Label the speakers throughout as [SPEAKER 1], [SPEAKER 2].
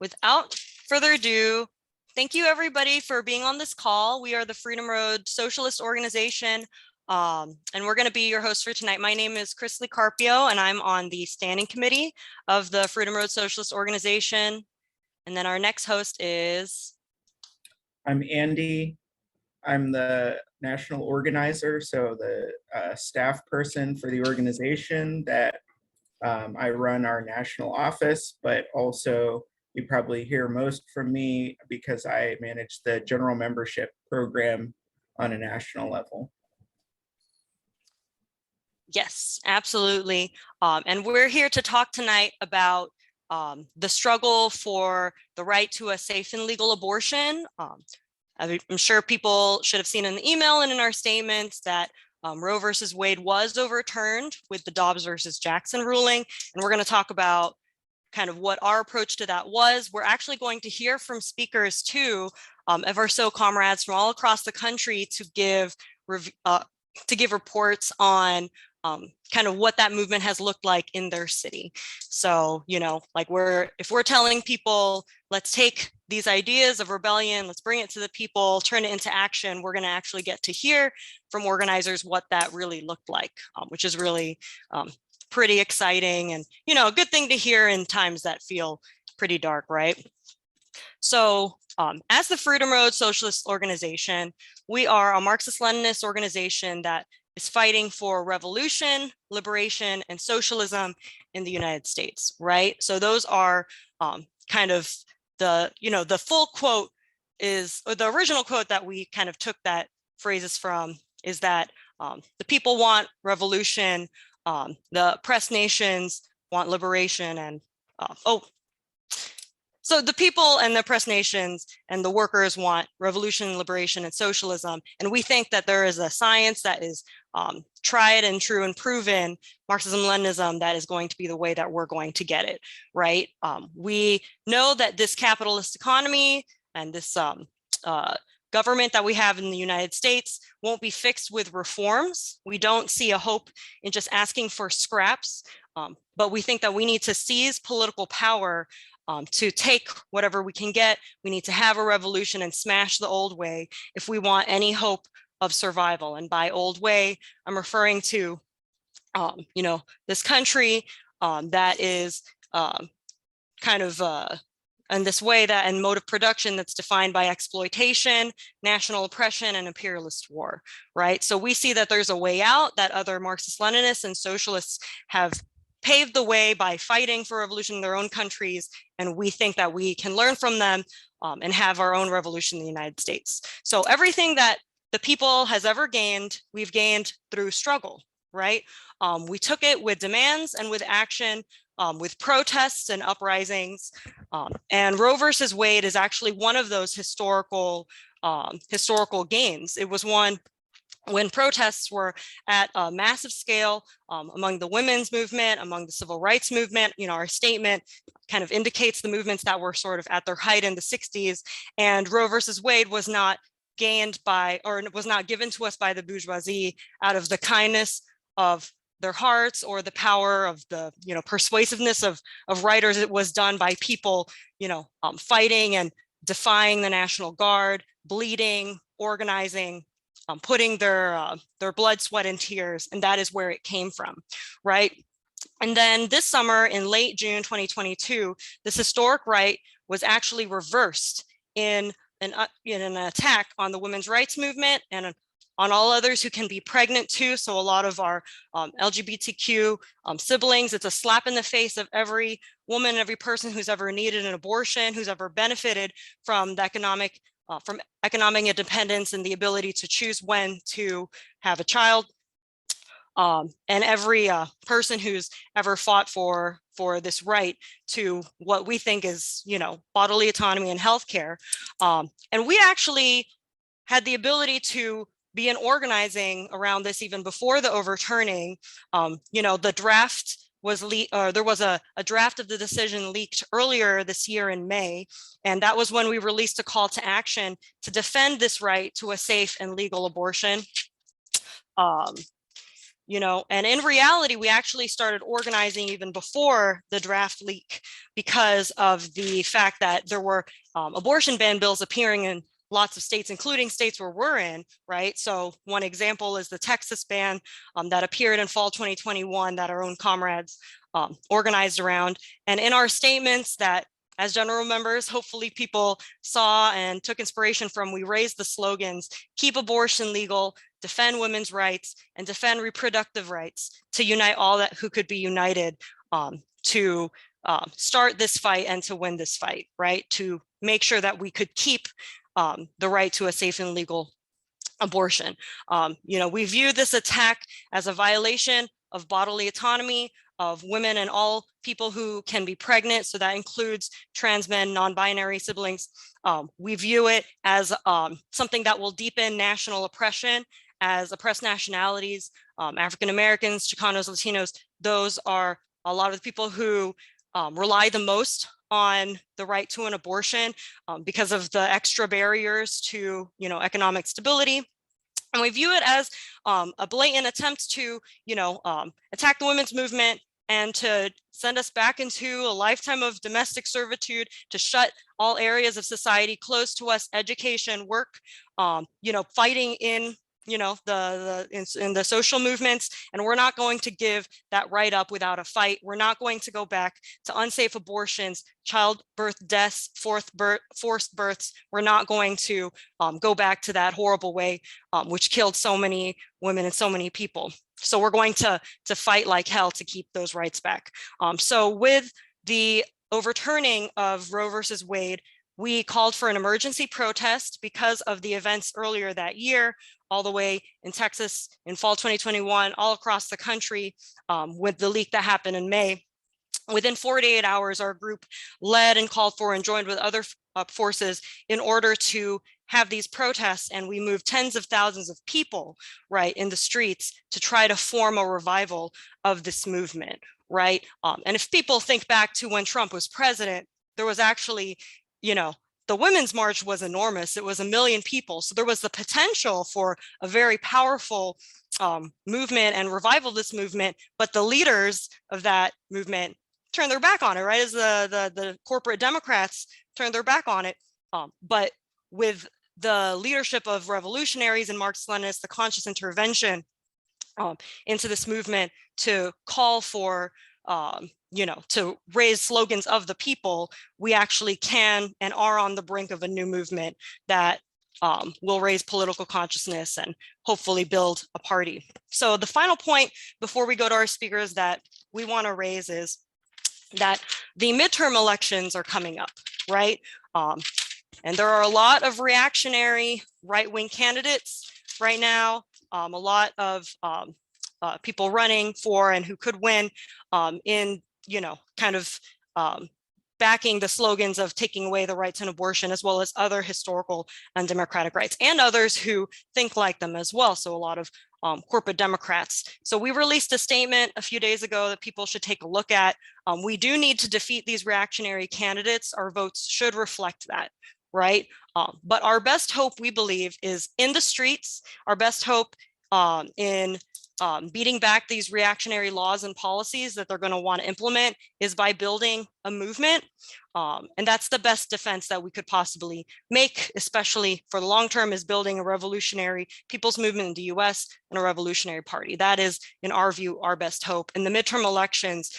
[SPEAKER 1] without further ado, thank you everybody for being on this call. We are the Freedom Road Socialist Organization, and we're going to be your hosts for tonight. My name is Chris Carpio, and I'm on the standing committee of the Freedom Road Socialist Organization. And then our next host is...
[SPEAKER 2] I'm Andy. I'm the national organizer, so the staff person for the organization that I run our national office, but also you probably hear most from me because I manage the general membership program on a national level.
[SPEAKER 1] Yes, absolutely. And we're here to talk tonight about the struggle for the right to a safe and legal abortion. I'm sure people should have seen in the email and in our statements that Roe versus Wade was overturned with the Dobbs versus Jackson ruling. And we're going to talk about kind of what our approach to that was. We're actually going to hear from speakers too, FRSO comrades from all across the country to give reports on kind of what that movement has looked like in their city. So, you know, like if we're telling people, let's take these ideas of rebellion, let's bring it to the people, turn it into action, we're going to actually get to hear from organizers what that really looked like, which is really pretty exciting and, you know, a good thing to hear in times that feel pretty dark, right? So as the Freedom Road Socialist Organization, we are a Marxist-Leninist organization that is fighting for revolution, liberation, and socialism in the United States, right? So those are kind of the, you know, the full quote is, or the original quote that we kind of took that phrases from is that the people want revolution, the oppressed nations want liberation, and so the people and the oppressed nations and the workers want revolution, liberation, and socialism. And we think that there is a science that is tried and true and proven, Marxism-Leninism, that is going to be the way that we're going to get it, right? We know that this capitalist economy and this government that we have in the United States won't be fixed with reforms. We don't see a hope in just asking for scraps, but we think that we need to seize political power to take whatever we can get. We need to have a revolution and smash the old way if we want any hope of survival. And by old way, I'm referring to, you know, this country that is kind of in this way that and mode of production that's defined by exploitation, national oppression, and imperialist war, right? So we see that there's a way out, that other Marxist-Leninists and socialists have paved the way by fighting for revolution in their own countries. And we think that we can learn from them and have our own revolution in the United States. So everything that the people has ever gained, we've gained through struggle, right? We took it with demands and with action, with protests and uprisings. And Roe versus Wade is actually one of those historical gains. It was one when protests were at a massive scale among the women's movement, among the civil rights movement. You know, our statement kind of indicates the movements that were sort of at their height in the 60s. And Roe versus Wade was not gained by, or was not given to us by the bourgeoisie out of the kindness of their hearts or the power of the, you know, persuasiveness of writers. It was done by people, you know, fighting and defying the National Guard, bleeding, organizing, putting their blood, sweat, and tears, and that is where it came from, right? And then this summer, in late June 2022, this historic right was actually reversed in an attack on the women's rights movement and on all others who can be pregnant too. So a lot of our LGBTQ siblings, it's a slap in the face of every woman, every person who's ever needed an abortion, who's ever benefited from the economic independence and the ability to choose when to have a child. And every person who's ever fought for this right to what we think is, you know, bodily autonomy and healthcare. And we actually had the ability to be in organizing around this even before the overturning. You know, the draft was there was a draft of the decision leaked earlier this year in May, and that was when we released a call to action to defend this right to a safe and legal abortion. And in reality, we actually started organizing even before the draft leak because of the fact that there were abortion ban bills appearing in lots of states, including states where we're in, right? So one example is the Texas ban that appeared in fall 2021 that our own comrades organized around. And in our statements that as general members, hopefully people saw and took inspiration from, we raised the slogans, keep abortion legal, defend women's rights, and defend reproductive rights, to unite all that who could be united to start this fight and to win this fight, right? To make sure that we could keep the right to a safe and legal abortion. We view this attack as a violation of bodily autonomy of women and all people who can be pregnant. So that includes trans men, non-binary siblings. We view it as something that will deepen national oppression, as oppressed nationalities, African Americans, Chicanos, Latinos. Those are a lot of the people who rely the most on the right to an abortion because of the extra barriers to economic stability. And we view it as a blatant attempt to attack the women's movement and to send us back into a lifetime of domestic servitude, to shut all areas of society close to us, education, work, fighting in in the social movements. And we're not going to give that right up without a fight. We're not going to go back to unsafe abortions, childbirth deaths, forced births. We're not going to go back to that horrible way, which killed so many women and so many people. So we're going to fight like hell to keep those rights back. So with the overturning of Roe versus Wade, we called for an emergency protest because of the events earlier that year, all the way in Texas in fall 2021, all across the country with the leak that happened in May. Within 48 hours, our group led and called for and joined with other forces in order to have these protests, and we moved tens of thousands of people, right, in the streets to try to form a revival of this movement, right? And if people think back to when Trump was president, there was actually, the Women's March was enormous. It was 1 million people. So there was the potential for a very powerful movement and revival of this movement, but the leaders of that movement turned their back on it, right? As the corporate Democrats turned their back on it. But with the leadership of revolutionaries and Marxist-Leninists, the conscious intervention into this movement to call for, to raise slogans of the people, we actually can and are on the brink of a new movement that will raise political consciousness and hopefully build a party. So the final point before we go to our speakers that we want to raise is that the midterm elections are coming up, right? And there are a lot of reactionary right-wing candidates right now, a lot of people running for and who could win in, kind of backing the slogans of taking away the right to an abortion, as well as other historical and democratic rights, and others who think like them as well. So a lot of corporate Democrats. So we released a statement a few days ago that people should take a look at. We do need to defeat these reactionary candidates. Our votes should reflect that, right? But our best hope, we believe, is in the streets. Our best hope in beating back these reactionary laws and policies that they're going to want to implement is by building a movement. And that's the best defense that we could possibly make, especially for the long term, is building a revolutionary people's movement in the US and a revolutionary party. That is, in our view, our best hope. And the midterm elections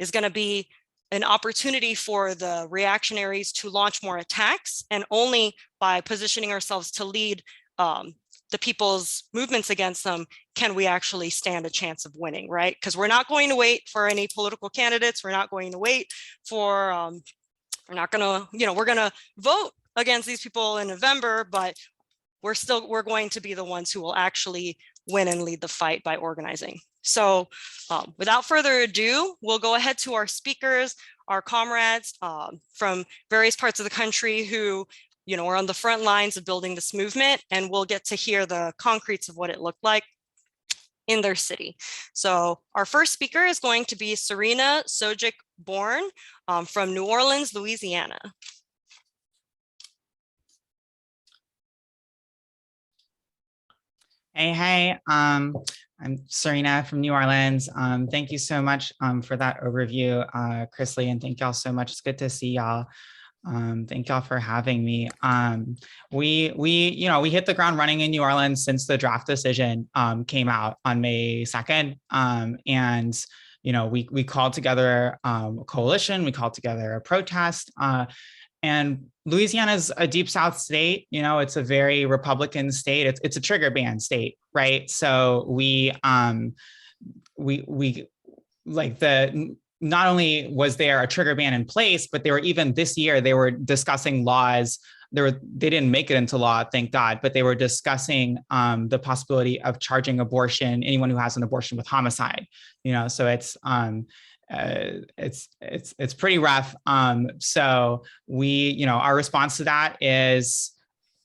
[SPEAKER 1] is going to be an opportunity for the reactionaries to launch more attacks, and only by positioning ourselves to lead the people's movements against them can we actually stand a chance of winning, right? Because we're not going to wait for any political candidates. We're not going to wait for, we're not going to, we're going to vote against these people in November, but we're going to be the ones who will actually win and lead the fight by organizing. So without further ado, we'll go ahead to our speakers, our comrades from various parts of the country who are on the front lines of building this movement, and we'll get to hear the concretes of what it looked like in their city. So our first speaker is going to be Serena Sojic-Born from New Orleans, Louisiana.
[SPEAKER 3] Hey, I'm Serena from New Orleans. Thank you so much for that overview, Chrisley, and thank y'all so much. It's good to see y'all. Thank y'all for having me. We hit the ground running in New Orleans since the draft decision came out on May 2nd. And we called together a coalition, we called together a protest. And Louisiana is a deep South state. It's a very Republican state. It's a trigger ban state, right? So we like not only was there a trigger ban in place, but they were even this year, they were discussing laws. They didn't make it into law, thank God, but they were discussing the possibility of charging anyone who has an abortion with homicide. So it's pretty rough. So our response to that is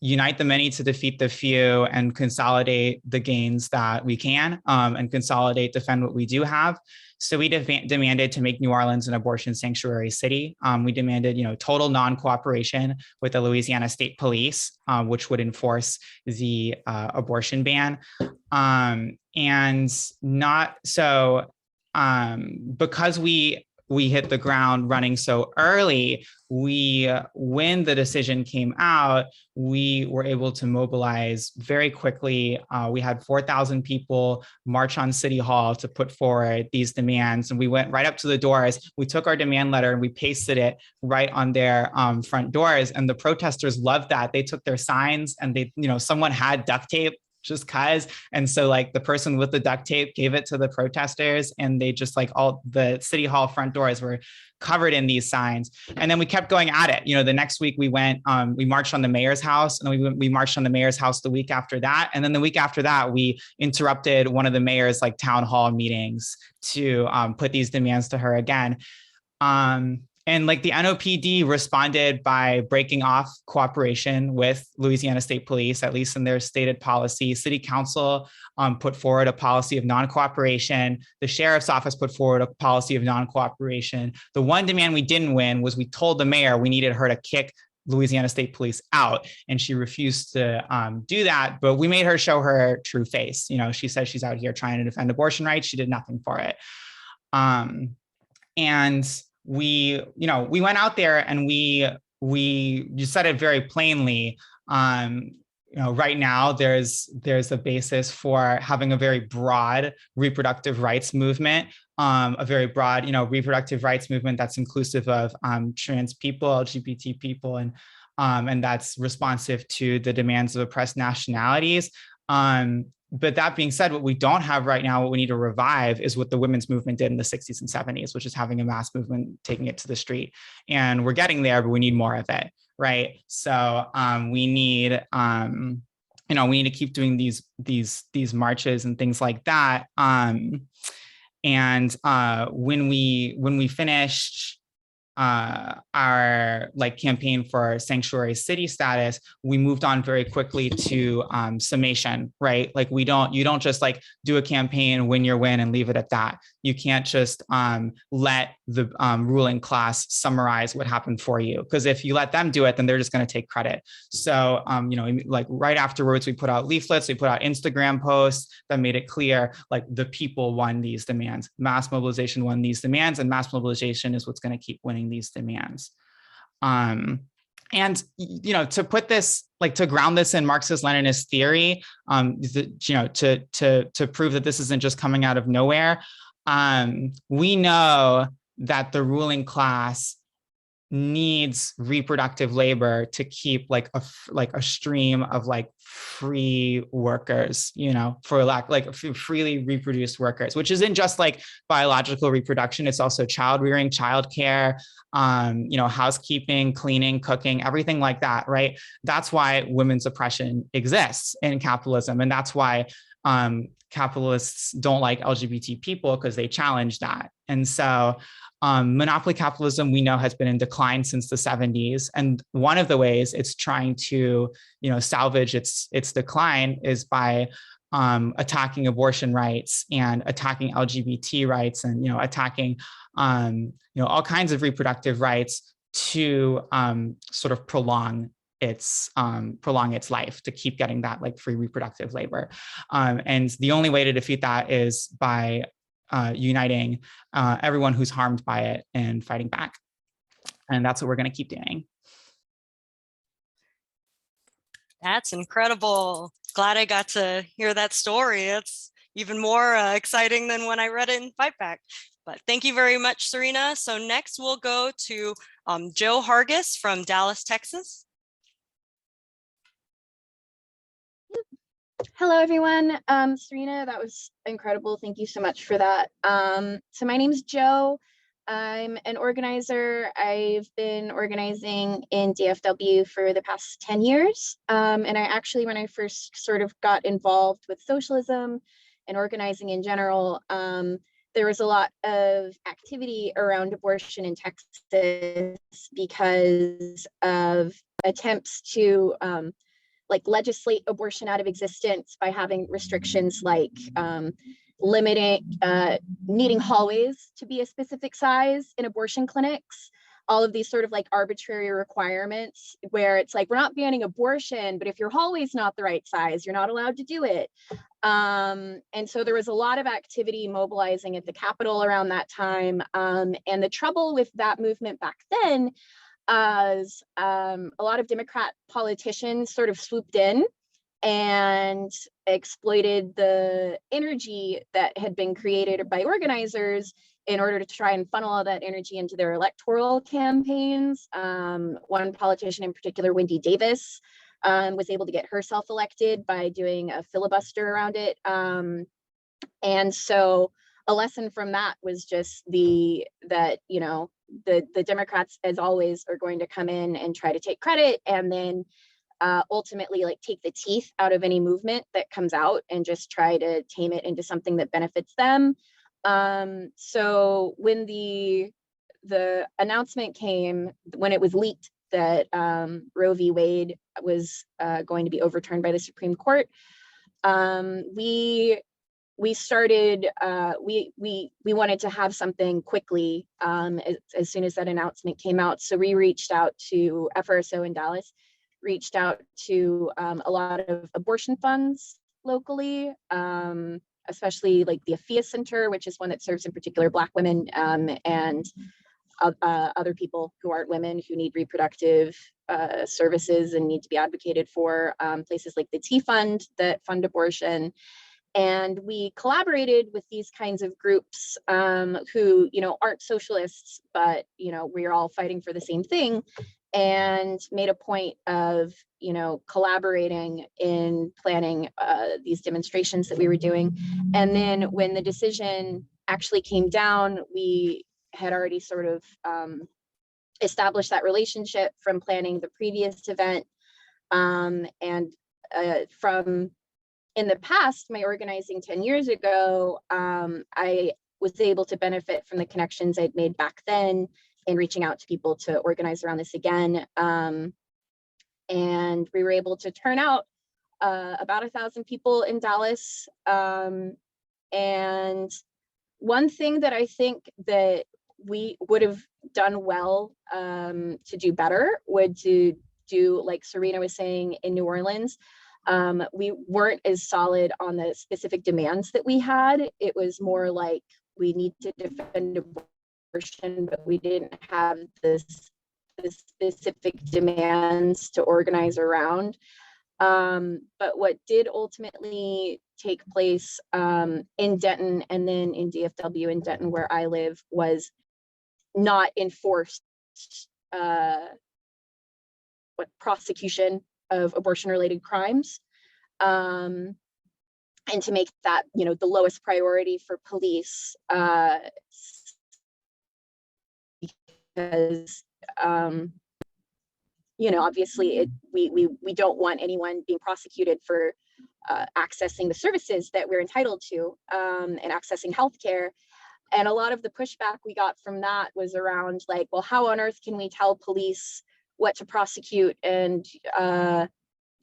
[SPEAKER 3] unite the many to defeat the few and consolidate the gains that we can, and defend what we do have. So we demanded to make New Orleans an abortion sanctuary city. We demanded, total non-cooperation with the Louisiana State Police, which would enforce the abortion ban. Because we hit the ground running so early, when the decision came out, we were able to mobilize very quickly. We had 4,000 people march on City Hall to put forward these demands. And we went right up to the doors. We took our demand letter and we pasted it right on their front doors. And the protesters loved that. They took their signs and someone had duct tape just cause. And so the person with the duct tape gave it to the protesters, and they just all the City Hall front doors were covered in these signs. And then we kept going at it. The next week we went, we marched on the mayor's house, and then we marched on the mayor's house the week after that. And then the week after that, we interrupted one of the mayor's town hall meetings to put these demands to her again. And the NOPD responded by breaking off cooperation with Louisiana State Police, at least in their stated policy. City Council put forward a policy of non-cooperation. The Sheriff's Office put forward a policy of non-cooperation. The one demand we didn't win was we told the mayor we needed her to kick Louisiana State Police out, and she refused to do that, but we made her show her true face. She says she's out here trying to defend abortion rights. She did nothing for it. And we went out there and we just said it very plainly. Right now there's a basis for having a very broad reproductive rights movement, a very broad, reproductive rights movement that's inclusive of trans people, LGBT people, and that's responsive to the demands of oppressed nationalities. But that being said, what we don't have right now, what we need to revive, is what the women's movement did in the 60s and 70s, which is having a mass movement, taking it to the street. And we're getting there, but we need more of it, right? So we need to keep doing these marches and things like that. When we finished our campaign for sanctuary city status, we moved on very quickly to summation, right? You don't just do a campaign, win your win, and leave it at that. You can't just let the ruling class summarize what happened for you, because if you let them do it, then they're just going to take credit. So right afterwards, we put out leaflets, we put out Instagram posts that made it clear the people won these demands. Mass mobilization won these demands, and mass mobilization is what's going to keep winning these demands. And to put this, to ground this in Marxist-Leninist theory, to prove that this isn't just coming out of nowhere, we know that the ruling class needs reproductive labor to keep a stream of free workers, for freely reproduced workers, which isn't just biological reproduction. It's also child rearing, childcare, housekeeping, cleaning, cooking, everything like that, right? That's why women's oppression exists in capitalism. And that's why capitalists don't like LGBT people, because they challenge that. And so monopoly capitalism, we know, has been in decline since the 70s. And one of the ways it's trying to, salvage its decline is by attacking abortion rights and attacking LGBT rights and, attacking, all kinds of reproductive rights to sort of prolong prolong its life, to keep getting that like free reproductive labor. And the only way to defeat that is by uniting everyone who's harmed by it and fighting back. And that's what we're going to keep doing.
[SPEAKER 1] That's incredible. Glad I got to hear that story. It's even more exciting than when I read it in Fight Back. But thank you very much, Serena. So next we'll go to Joe Hargis from Dallas, Texas.
[SPEAKER 4] Hello, everyone. Serena, that was incredible. Thank you so much for that. So my name is Joe. I'm an organizer. I've been organizing in DFW for the past 10 years. And I actually, when I first sort of got involved with socialism and organizing in general, there was a lot of activity around abortion in Texas because of attempts to like legislate abortion out of existence by having restrictions like limiting needing hallways to be a specific size in abortion clinics, all of these sort of like arbitrary requirements where it's like, we're not banning abortion, but if your hallway's not the right size, you're not allowed to do it. And so there was a lot of activity mobilizing at the Capitol around that time. And the trouble with that movement back then as a lot of Democrat politicians sort of swooped in and exploited the energy that had been created by organizers in order to try and funnel all that energy into their electoral campaigns. One politician in particular, Wendy Davis, was able to get herself elected by doing a filibuster around it. And so a lesson from that was just that, you know, the Democrats, as always, are going to come in and try to take credit and then ultimately like take the teeth out of any movement that comes out and just try to tame it into something that benefits them. So when the announcement came, when it was leaked that Roe v. Wade was going to be overturned by the Supreme Court, we started, we wanted to have something quickly as soon as that announcement came out. So we reached out to FRSO in Dallas, reached out to a lot of abortion funds locally, especially like the AFIA Center, which is one that serves in particular Black women and other people who aren't women who need reproductive services and need to be advocated for, places like the T Fund that fund abortion. And we collaborated with these kinds of groups who, you know, aren't socialists, but, you know, we're all fighting for the same thing, and made a point of, you know, collaborating in planning these demonstrations that we were doing. And then when the decision actually came down, we had already sort of established that relationship from planning the previous event. And from in the past, my organizing 10 years ago, I was able to benefit from the connections I'd made back then in reaching out to people to organize around this again. And we were able to turn out about 1,000 people in Dallas. And one thing that I think that we would have done well to do better would to do, like Serena was saying, in New Orleans. We weren't as solid on the specific demands that we had. It was more like we need to defend abortion, but we didn't have the specific demands to organize around. But what did ultimately take place in Denton and then in DFW in Denton, where I live, was not enforced prosecution of abortion-related crimes, and to make that, you know, the lowest priority for police, because you know, obviously we don't want anyone being prosecuted for accessing the services that we're entitled to and accessing healthcare. And a lot of the pushback we got from that was around like, well, how on earth can we tell police what to prosecute and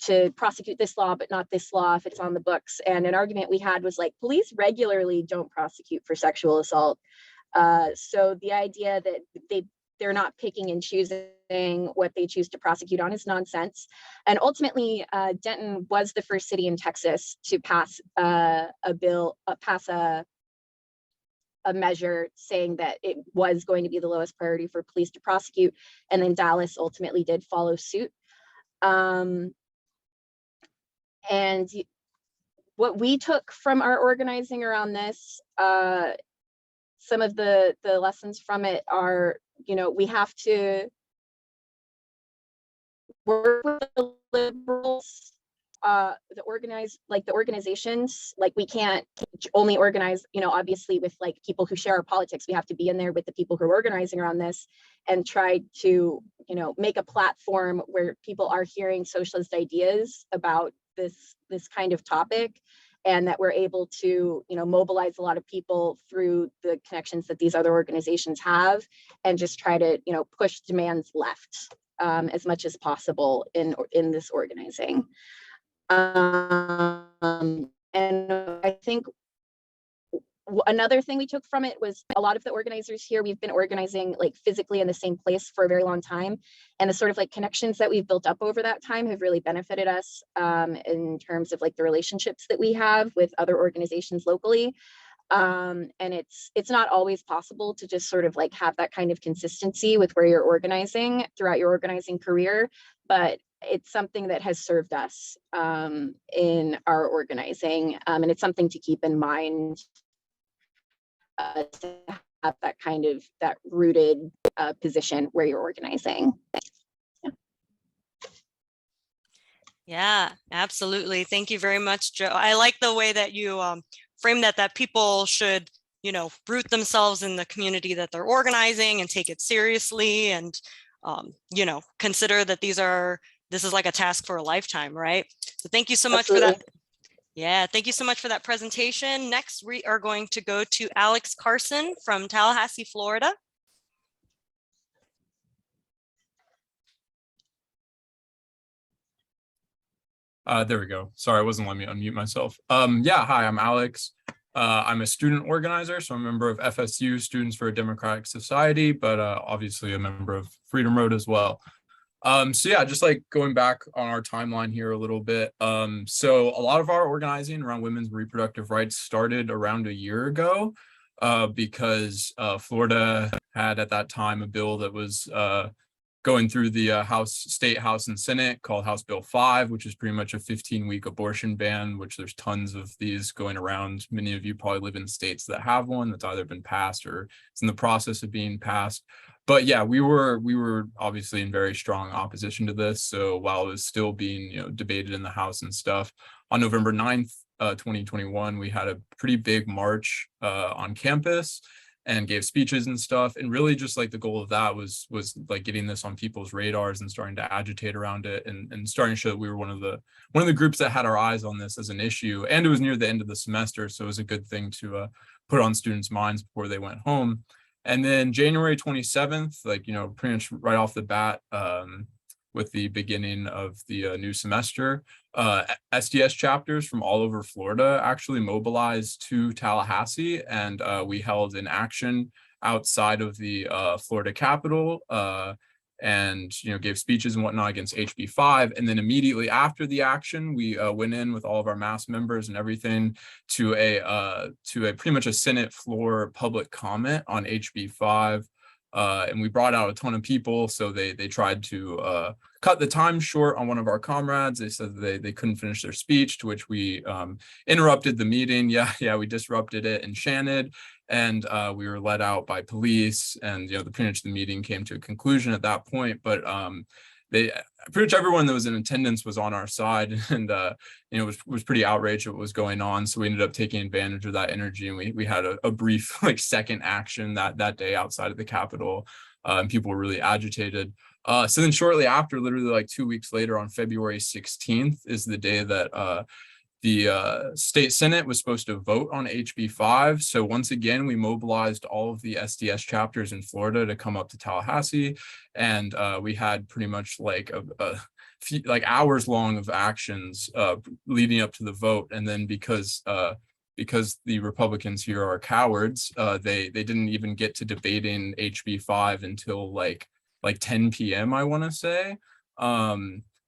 [SPEAKER 4] to prosecute this law, but not this law if it's on the books? And an argument we had was like, police regularly don't prosecute for sexual assault. So the idea that they're not picking and choosing what they choose to prosecute on is nonsense. And ultimately, Denton was the first city in Texas to pass a measure saying that it was going to be the lowest priority for police to prosecute. And then Dallas ultimately did follow suit. And what we took from our organizing around this, some of the lessons from it are, we have to work with the liberals, the organizations. Like, we can't only organize, obviously with like people who share our politics. We have to be in there with the people who are organizing around this and try to, make a platform where people are hearing socialist ideas about this kind of topic, and that we're able to, mobilize a lot of people through the connections that these other organizations have, and just try to, push demands left as much as possible in this organizing. And I think another thing we took from it was a lot of the organizers here, we've been organizing like physically in the same place for a very long time. And the sort of like connections that we've built up over that time have really benefited us in terms of like the relationships that we have with other organizations locally. And it's not always possible to just sort of like have that kind of consistency with where you're organizing throughout your organizing career, but it's something that has served us in our organizing. And it's something to keep in mind, to have that kind of that rooted position where you're organizing.
[SPEAKER 1] Yeah, absolutely. Thank you very much, Joe. I like the way that you frame that people should, root themselves in the community that they're organizing and take it seriously, and, consider that this is like a task for a lifetime, right? So thank you so much for that. Yeah, thank you so much for that presentation. Next, we are going to go to Alex Carson from Tallahassee, Florida.
[SPEAKER 5] There we go. Sorry, I wasn't letting me unmute myself. Yeah, hi, I'm Alex. I'm a student organizer, so I'm a member of FSU, Students for a Democratic Society, but obviously a member of Freedom Road as well. So yeah, just like going back on our timeline here a little bit. So a lot of our organizing around women's reproductive rights started around a year ago because Florida had at that time a bill that was going through the State House and Senate called House Bill 5, which is pretty much a 15-week abortion ban, which there's tons of these going around. Many of you probably live in states that have one that's either been passed or it's in the process of being passed. But yeah, we were obviously in very strong opposition to this. So while it was still being debated in the House and stuff, on November 9th, 2021, we had a pretty big march on campus and gave speeches and stuff. And really just like the goal of that was like getting this on people's radars and starting to agitate around it and starting to show that we were one of the groups that had our eyes on this as an issue. And it was near the end of the semester, so it was a good thing to put on students' minds before they went home. And then January 27th, like, pretty much right off the bat, with the beginning of the new semester, SDS chapters from all over Florida actually mobilized to Tallahassee, and we held an action outside of the Florida Capitol, and gave speeches and whatnot against HB 5. And then immediately after the action, we went in with all of our mass members and everything to a pretty much a Senate floor public comment on HB 5. And we brought out a ton of people, so they tried to cut the time short on one of our comrades. They said they couldn't finish their speech, to which we interrupted the meeting. Yeah, we disrupted it and chanted, and we were let out by police. And pretty much the meeting came to a conclusion at that point. But pretty much everyone that was in attendance was on our side, and was pretty outraged at what was going on. So we ended up taking advantage of that energy, and we had a brief like second action that day outside of the Capitol, and people were really agitated. So then shortly after, literally like 2 weeks later, on February 16th is the day that the state Senate was supposed to vote on HB 5. So once again, we mobilized all of the SDS chapters in Florida to come up to Tallahassee. And we had pretty much like a few, like hours long of actions leading up to the vote. And then because because the Republicans here are cowards, they didn't even get to debating HB 5 until like 10 p.m. I want to say.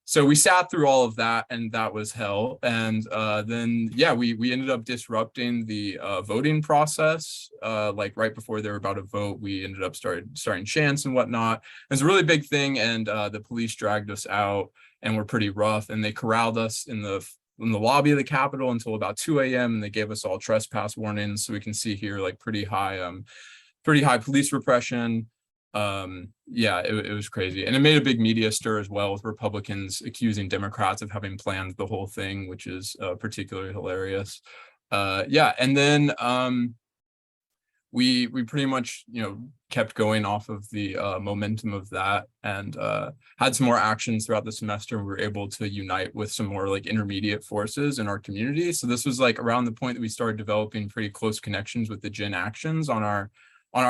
[SPEAKER 5] So we sat through all of that, and that was hell. And then, yeah, we ended up disrupting the voting process. Like right before they were about to vote, we ended up starting chants and whatnot. It was a really big thing, and the police dragged us out and were pretty rough. And they corralled us in the lobby of the Capitol until about 2 a.m. and they gave us all trespass warnings. So we can see here like pretty high police repression. Yeah, it was crazy. And it made a big media stir as well, with Republicans accusing Democrats of having planned the whole thing, which is particularly hilarious. Yeah, and then we pretty much, kept going off of the momentum of that, and had some more actions throughout the semester. We were able to unite with some more like intermediate forces in our community. So this was like around the point that we started developing pretty close connections with the Gen Actions on our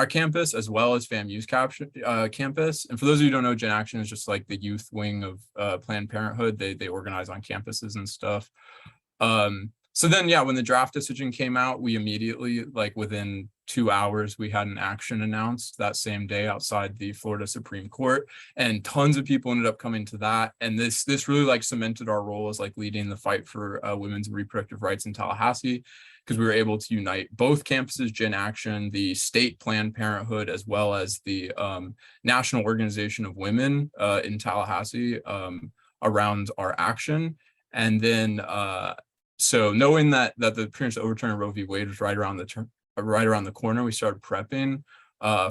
[SPEAKER 5] campus, as well as FAMU's campus. And for those of you who don't know, Gen Action is just like the youth wing of Planned Parenthood. They organize on campuses and stuff. So then, yeah, when the draft decision came out, we immediately, like within 2 hours, we had an action announced that same day outside the Florida Supreme Court, and tons of people ended up coming to that. And this really like cemented our role as like leading the fight for women's and reproductive rights in Tallahassee, because we were able to unite both campuses, Gen Action, the state Planned Parenthood, as well as the National Organization of Women in Tallahassee around our action. And then, so knowing that the appearance to overturn Roe v. Wade was right around the corner, we started prepping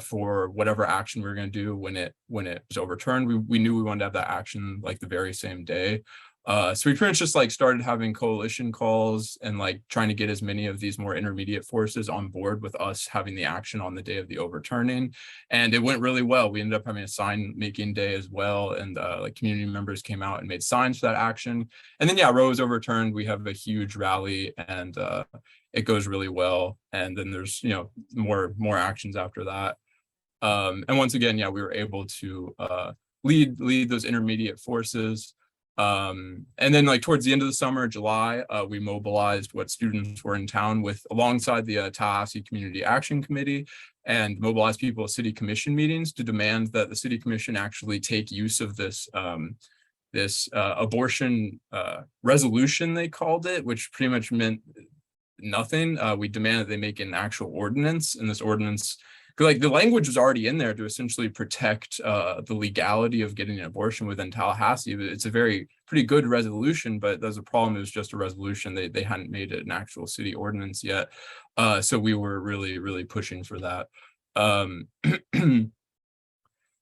[SPEAKER 5] for whatever action we were going to do when it was overturned. We knew we wanted to have that action like the very same day. So we pretty much just like started having coalition calls and like trying to get as many of these more intermediate forces on board with us having the action on the day of the overturning. And it went really well. We ended up having a sign making day as well. And like community members came out and made signs for that action. And then, yeah, Roe was overturned. We have a huge rally, and it goes really well. And then there's, more actions after that. And once again, yeah, we were able to lead those intermediate forces. And then like towards the end of the summer, July, we mobilized what students were in town with alongside the Tallahassee Community Action Committee, and mobilized people at city commission meetings to demand that the city commission actually take use of this abortion resolution, they called it, which pretty much meant nothing. We demanded they make an actual ordinance, and this ordinance, like the language was already in there to essentially protect the legality of getting an abortion within Tallahassee. It's a pretty good resolution, but there's a problem. It was just a resolution. They hadn't made it an actual city ordinance yet. So we were really, really pushing for that.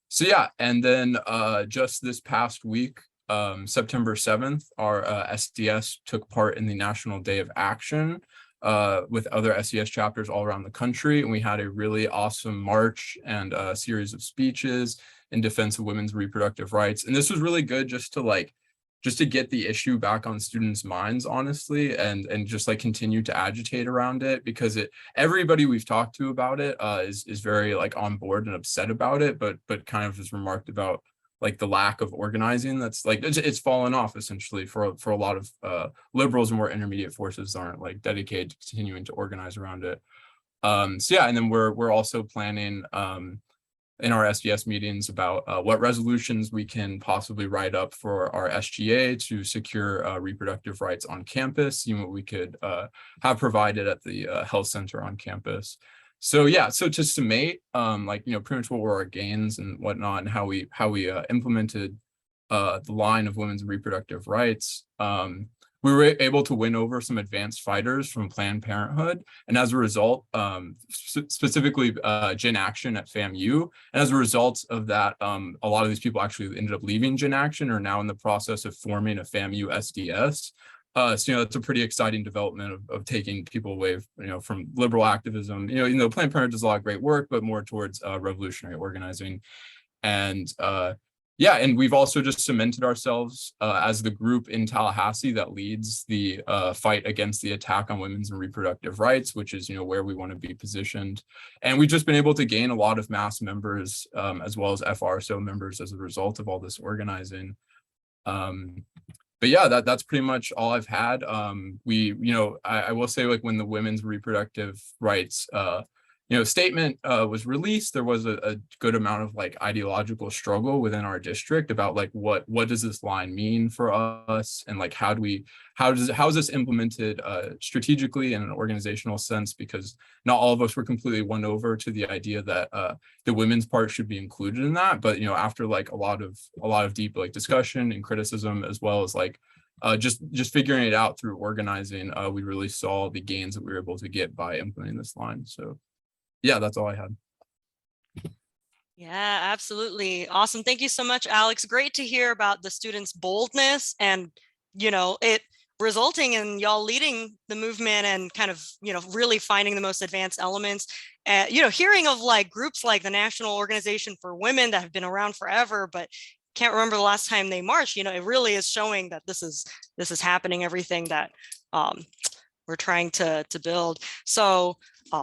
[SPEAKER 5] So yeah, and then just this past week, September 7th, our SDS took part in the National Day of Action with other SES chapters all around the country. And we had a really awesome march and a series of speeches in defense of women's reproductive rights. And this was really good just to get the issue back on students' minds, honestly, and just like continue to agitate around it, because everybody we've talked to about it is very like on board and upset about it, but kind of has remarked about like the lack of organizing that's like it's fallen off essentially for a lot of liberals and more intermediate forces aren't like dedicated to continuing to organize around it. So yeah, and then we're also planning in our SDS meetings about what resolutions we can possibly write up for our SGA to secure reproductive rights on campus, seeing what we could have provided at the health center on campus. So yeah, so to summate, pretty much what were our gains and whatnot, and how we implemented the line of women's reproductive rights. We were able to win over some advanced fighters from Planned Parenthood, and as a result, specifically Gen Action at FAMU, and as a result of that, a lot of these people actually ended up leaving Gen Action, or now in the process of forming a FAMU SDS. So it's a pretty exciting development of taking people away, from liberal activism. Planned Parenthood does a lot of great work, but more towards revolutionary organizing. And yeah, and we've also just cemented ourselves as the group in Tallahassee that leads the fight against the attack on women's and reproductive rights, which is where we want to be positioned. And we've just been able to gain a lot of mass members as well as FRSO members as a result of all this organizing. but yeah, that's pretty much all I've had. I will say, like, when the women's reproductive rights statement was released, there was a good amount of like ideological struggle within our district about like what does this line mean for us, and like how is this implemented strategically in an organizational sense, because not all of us were completely won over to the idea that the women's part should be included in that. But after like a lot of deep like discussion and criticism, as well as like just figuring it out through organizing, we really saw the gains that we were able to get by implementing this line. So yeah, that's all I had.
[SPEAKER 1] Yeah, absolutely. Awesome. Thank you so much, Alex. Great to hear about the students' boldness and, it resulting in y'all leading the movement and kind of, really finding the most advanced elements. Hearing of like groups like the National Organization for Women that have been around forever, but can't remember the last time they marched, it really is showing that this is happening, everything that we're trying to build. So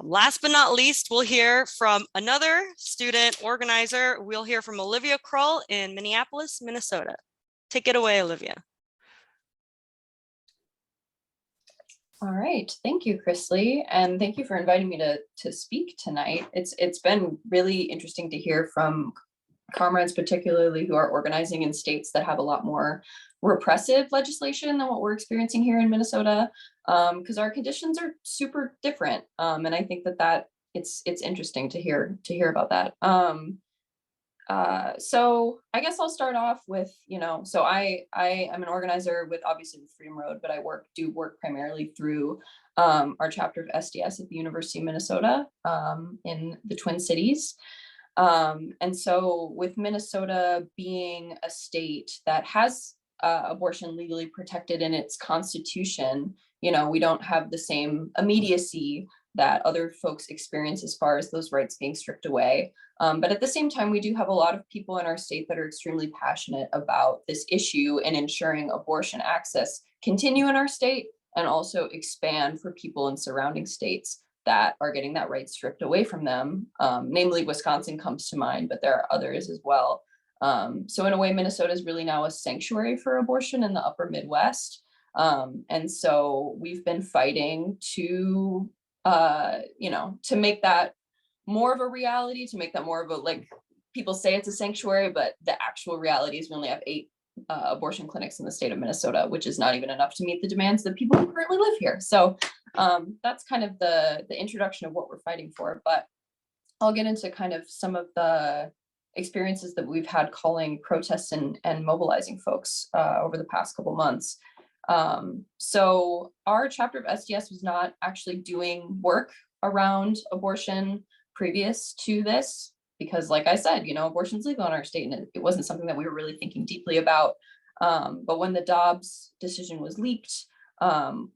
[SPEAKER 1] last but not least, we'll hear from another student organizer. We'll hear from Olivia Krull in Minneapolis, Minnesota. Take it away, Olivia.
[SPEAKER 6] All right, thank you, Chrisley, and thank you for inviting me to speak tonight. It's been really interesting to hear from comrades, particularly who are organizing in states that have a lot more repressive legislation than what we're experiencing here in Minnesota, because our conditions are super different, and I think that it's interesting to hear about that. So I guess I'll start off with, so I am an organizer with obviously with Freedom Road, but I do work primarily through our chapter of SDS at the University of Minnesota in the Twin Cities. And so with Minnesota being a state that has abortion legally protected in its constitution, we don't have the same immediacy that other folks experience as far as those rights being stripped away. But at the same time, we do have a lot of people in our state that are extremely passionate about this issue and ensuring abortion access continue in our state and also expand for people in surrounding states that are getting that right stripped away from them. Namely, Wisconsin comes to mind, but there are others as well. So in a way, Minnesota is really now a sanctuary for abortion in the upper Midwest. And so we've been fighting to make that more of a reality, to make that more of a, like, people say it's a sanctuary, but the actual reality is we only have 8 abortion clinics in the state of Minnesota, which is not even enough to meet the demands of the people who currently live here. So that's kind of the introduction of what we're fighting for, but I'll get into kind of some of the experiences that we've had calling protests and mobilizing folks over the past couple months. So our chapter of SDS was not actually doing work around abortion previous to this, because like I said, abortion's legal in our state and it wasn't something that we were really thinking deeply about. But when the Dobbs decision was leaked,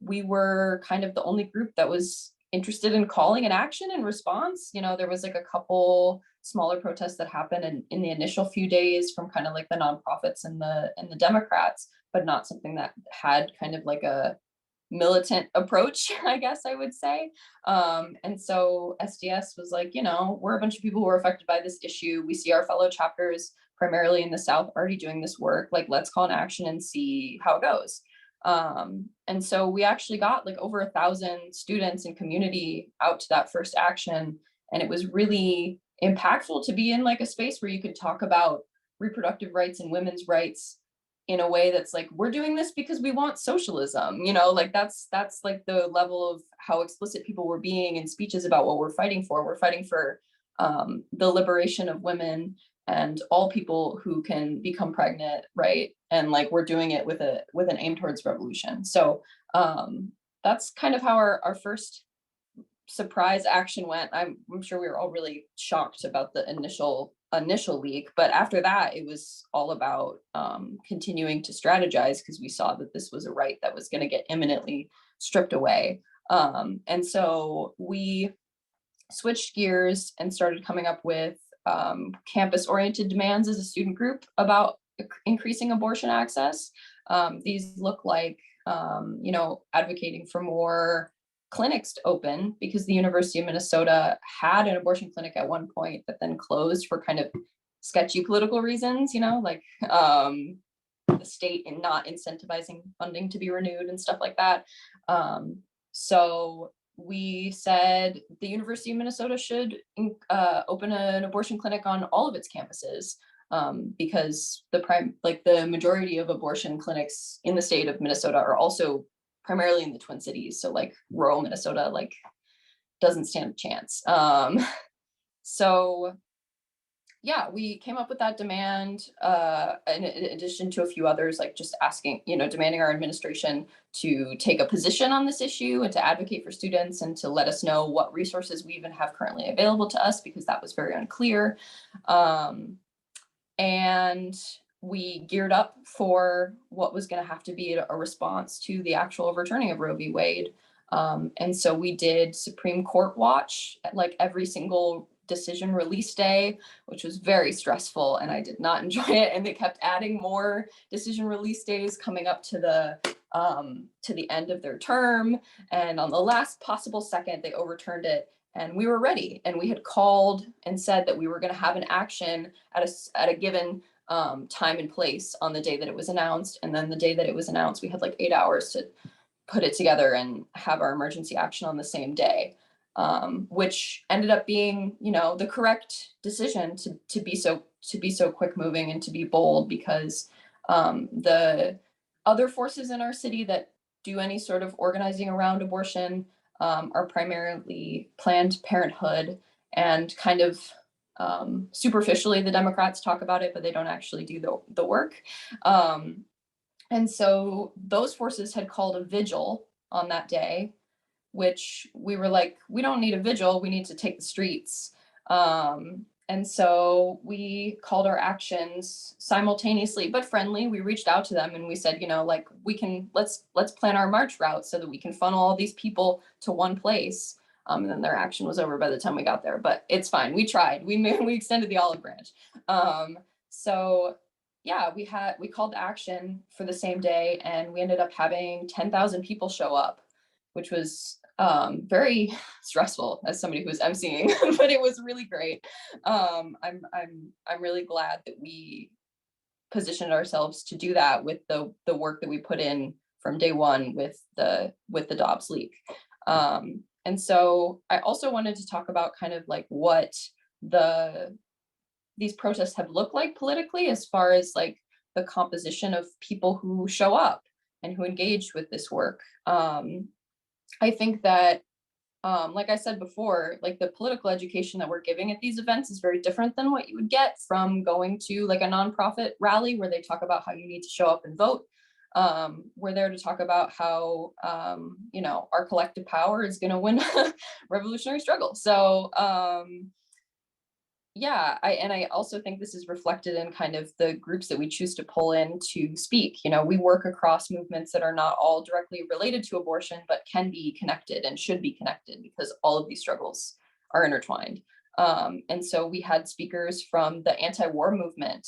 [SPEAKER 6] we were kind of the only group that was interested in calling an action in response. There was like a couple smaller protests that happened in the initial few days from kind of like the nonprofits and the Democrats, but not something that had kind of like a militant approach, I guess I would say. And so SDS was like, we're a bunch of people who are affected by this issue. We see our fellow chapters primarily in the South already doing this work. Like, let's call an action and see how it goes. And so we actually got like over 1,000 students and community out to that first action. And it was really impactful to be in like a space where you could talk about reproductive rights and women's rights in a way that's like, we're doing this because we want socialism, like that's like the level of how explicit people were being in speeches about what we're fighting for. We're fighting for the liberation of women and all people who can become pregnant, right? And like, we're doing it with an aim towards revolution. So that's kind of how our first surprise action went. I'm sure we were all really shocked about the initial leak, but after that, it was all about continuing to strategize, because we saw that this was a right that was going to get imminently stripped away. And so we switched gears and started coming up with campus-oriented demands as a student group about increasing abortion access. These look like, advocating for more clinics to open, because the University of Minnesota had an abortion clinic at one point that then closed for kind of sketchy political reasons, the state in not incentivizing funding to be renewed and stuff like that. So we said the University of Minnesota should open an abortion clinic on all of its campuses, because the majority of abortion clinics in the state of Minnesota are also primarily in the Twin Cities. So like rural Minnesota, like doesn't stand a chance. So yeah, we came up with that demand, in addition to a few others, like just asking, demanding our administration to take a position on this issue and to advocate for students and to let us know what resources we even have currently available to us, because that was very unclear. And we geared up for what was going to have to be a response to the actual overturning of Roe v. Wade. And so we did Supreme Court watch at like every single decision release day, which was very stressful, and I did not enjoy it. And they kept adding more decision release days coming up to the end of their term. And on the last possible second, they overturned it. And we were ready, and we had called and said that we were going to have an action at a given time and place on the day that it was announced. And then the day that it was announced, we had like 8 hours to put it together and have our emergency action on the same day, which ended up being, the correct decision to be so quick moving and to be bold, because the other forces in our city that do any sort of organizing around abortion are primarily Planned Parenthood, and kind of superficially the Democrats talk about it, but they don't actually do the work. And so those forces had called a vigil on that day, which we were like, we don't need a vigil, we need to take the streets. And so we called our actions simultaneously, but friendly. We reached out to them and we said, let's plan our march route so that we can funnel all these people to one place. And then their action was over by the time we got there, but it's fine. We tried, we extended the olive branch. So yeah, we called to action for the same day, and we ended up having 10,000 people show up, which was very stressful as somebody who was emceeing, but it was really great. I'm really glad that we positioned ourselves to do that with the work that we put in from day one with the Dobbs leak. And so I also wanted to talk about kind of like what these protests have looked like politically, as far as like the composition of people who show up and who engaged with this work. I think that, like I said before, like the political education that we're giving at these events is very different than what you would get from going to like a nonprofit rally where they talk about how you need to show up and vote. We're there to talk about how, our collective power is going to win revolutionary struggle. So, yeah, I also think this is reflected in kind of the groups that we choose to pull in to speak. We work across movements that are not all directly related to abortion, but can be connected and should be connected, because all of these struggles are intertwined. And so we had speakers from the anti-war movement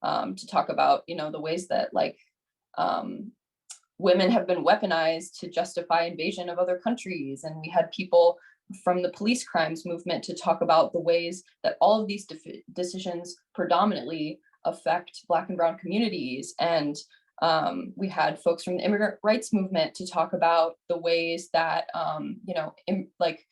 [SPEAKER 6] to talk about, the ways that like women have been weaponized to justify invasion of other countries. And we had people from the police crimes movement to talk about the ways that all of these decisions predominantly affect Black and Brown communities. And we had folks from the immigrant rights movement to talk about the ways that, like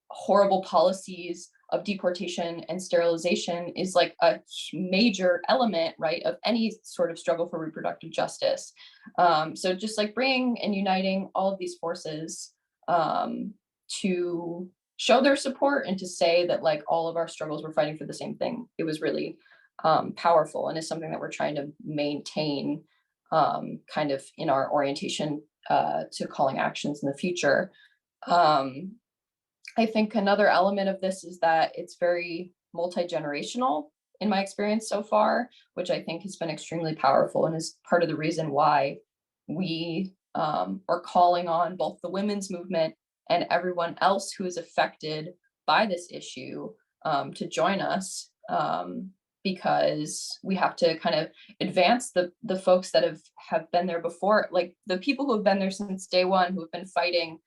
[SPEAKER 6] horrible policies of deportation and sterilization is like a major element, right, of any sort of struggle for reproductive justice. So just like bringing and uniting all of these forces to show their support and to say that like all of our struggles were fighting for the same thing. It was really powerful, and is something that we're trying to maintain kind of in our orientation to calling actions in the future. I think another element of this is that it's very multi-generational in my experience so far, which I think has been extremely powerful and is part of the reason why we are calling on both the women's movement and everyone else who is affected by this issue to join us, because we have to kind of advance the folks that have been there before, like the people who have been there since day one, who have been fighting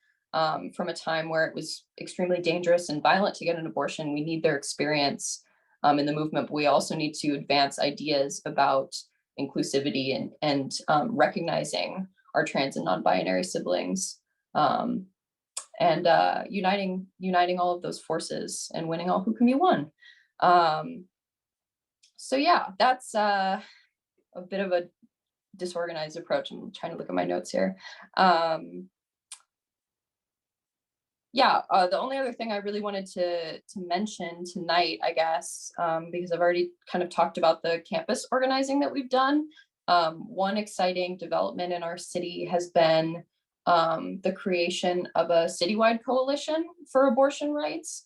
[SPEAKER 6] from a time where it was extremely dangerous and violent to get an abortion. We need their experience in the movement, but we also need to advance ideas about inclusivity and recognizing our trans and non-binary siblings, and uniting all of those forces and winning all who can be won. So yeah, that's a bit of a disorganized approach. I'm trying to look at my notes here. Yeah, the only other thing I really wanted to mention tonight, I guess, because I've already kind of talked about the campus organizing that we've done. One exciting development in our city has been the creation of a citywide coalition for abortion rights.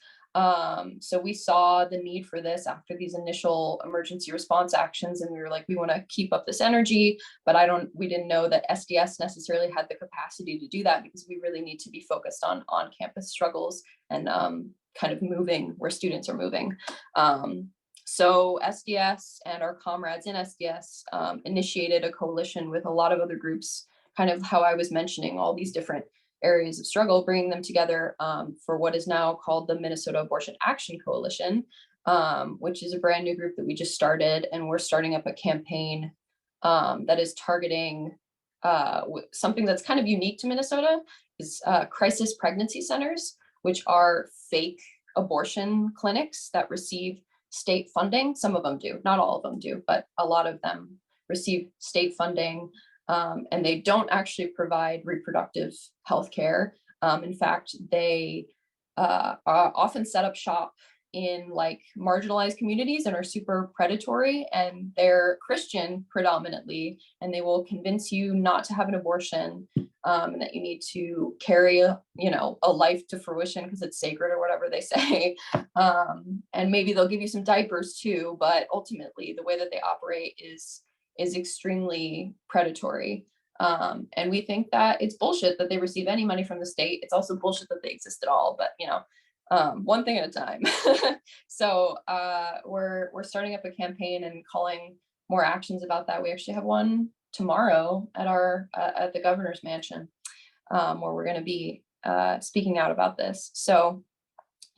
[SPEAKER 6] So we saw the need for this after these initial emergency response actions, and we were like, we want to keep up this energy, but we didn't know that SDS necessarily had the capacity to do that, because we really need to be focused on campus struggles and kind of moving where students are moving. So SDS and our comrades in SDS initiated a coalition with a lot of other groups, kind of how I was mentioning, all these different areas of struggle, bringing them together for what is now called the Minnesota Abortion Action Coalition, which is a brand new group that we just started. And we're starting up a campaign that is targeting something that's kind of unique to Minnesota, is crisis pregnancy centers, which are fake abortion clinics that receive state funding. Some of them do, not all of them do, but a lot of them receive state funding. And they don't actually provide reproductive health care. In fact, they often set up shop in like marginalized communities and are super predatory, and they're Christian predominantly, and they will convince you not to have an abortion, and that you need to carry a life to fruition because it's sacred or whatever they say. And maybe they'll give you some diapers too, but ultimately the way that they operate is extremely predatory. And we think that it's bullshit that they receive any money from the state. It's also bullshit that they exist at all, but one thing at a time. So we're starting up a campaign and calling more actions about that. We actually have one tomorrow at the governor's mansion, where we're going to be speaking out about this. So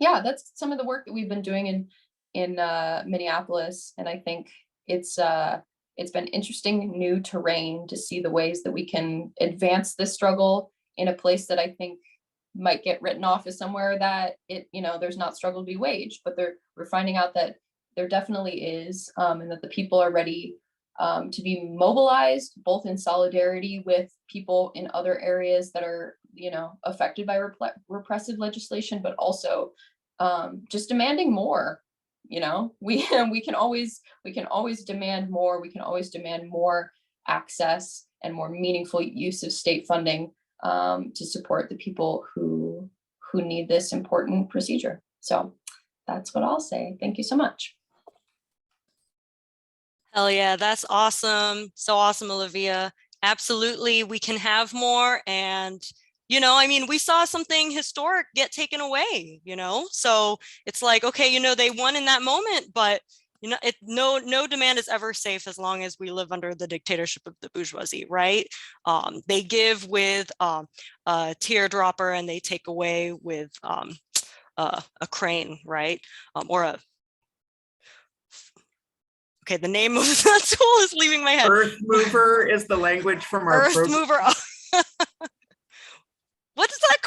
[SPEAKER 6] yeah, that's some of the work that we've been doing in Minneapolis, and I think it's been interesting new terrain to see the ways that we can advance this struggle in a place that I think might get written off as somewhere that there's not struggle to be waged, but we're finding out that there definitely is, and that the people are ready to be mobilized, both in solidarity with people in other areas that are affected by repressive legislation, but also just demanding more. We can always demand more. We can always demand more access and more meaningful use of state funding to support the people who need this important procedure. So that's what I'll say. Thank you so much.
[SPEAKER 1] Hell yeah, that's awesome. So awesome, Olivia. Absolutely, we can have more. And we saw something historic get taken away, so it's like, okay, they won in that moment, but no demand is ever safe as long as we live under the dictatorship of the bourgeoisie, right? They give with a teardropper and they take away with a crane, right? Okay, the name of that tool is leaving my head.
[SPEAKER 2] Earth mover is the language from our
[SPEAKER 1] Earth mover.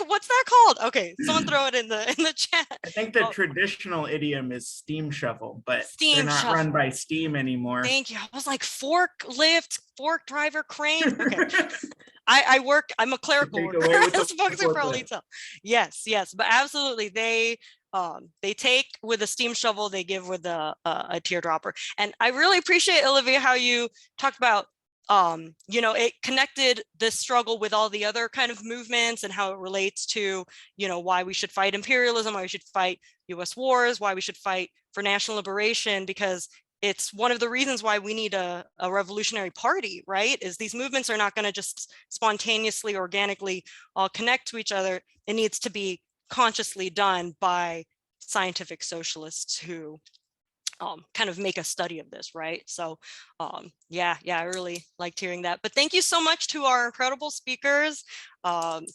[SPEAKER 1] What's that called? Okay, someone throw it in the chat.
[SPEAKER 2] I think the traditional idiom is steam shovel, but they're not run by steam anymore.
[SPEAKER 1] Thank you. I was like forklift, fork driver, crane. Okay. I'm a cleerical worker, as folks can probably tell. Yes, but absolutely. They take with a steam shovel, they give with a teardropper. And I really appreciate, Olivia, how you talked about it connected this struggle with all the other kind of movements and how it relates to, why we should fight imperialism, why we should fight US wars, why we should fight for national liberation, because it's one of the reasons why we need a revolutionary party, right? Is these movements are not going to just spontaneously, organically all connect to each other. It needs to be consciously done by scientific socialists who kind of make a study of this, right? So yeah, I really liked hearing that. But thank you so much to our incredible speakers. The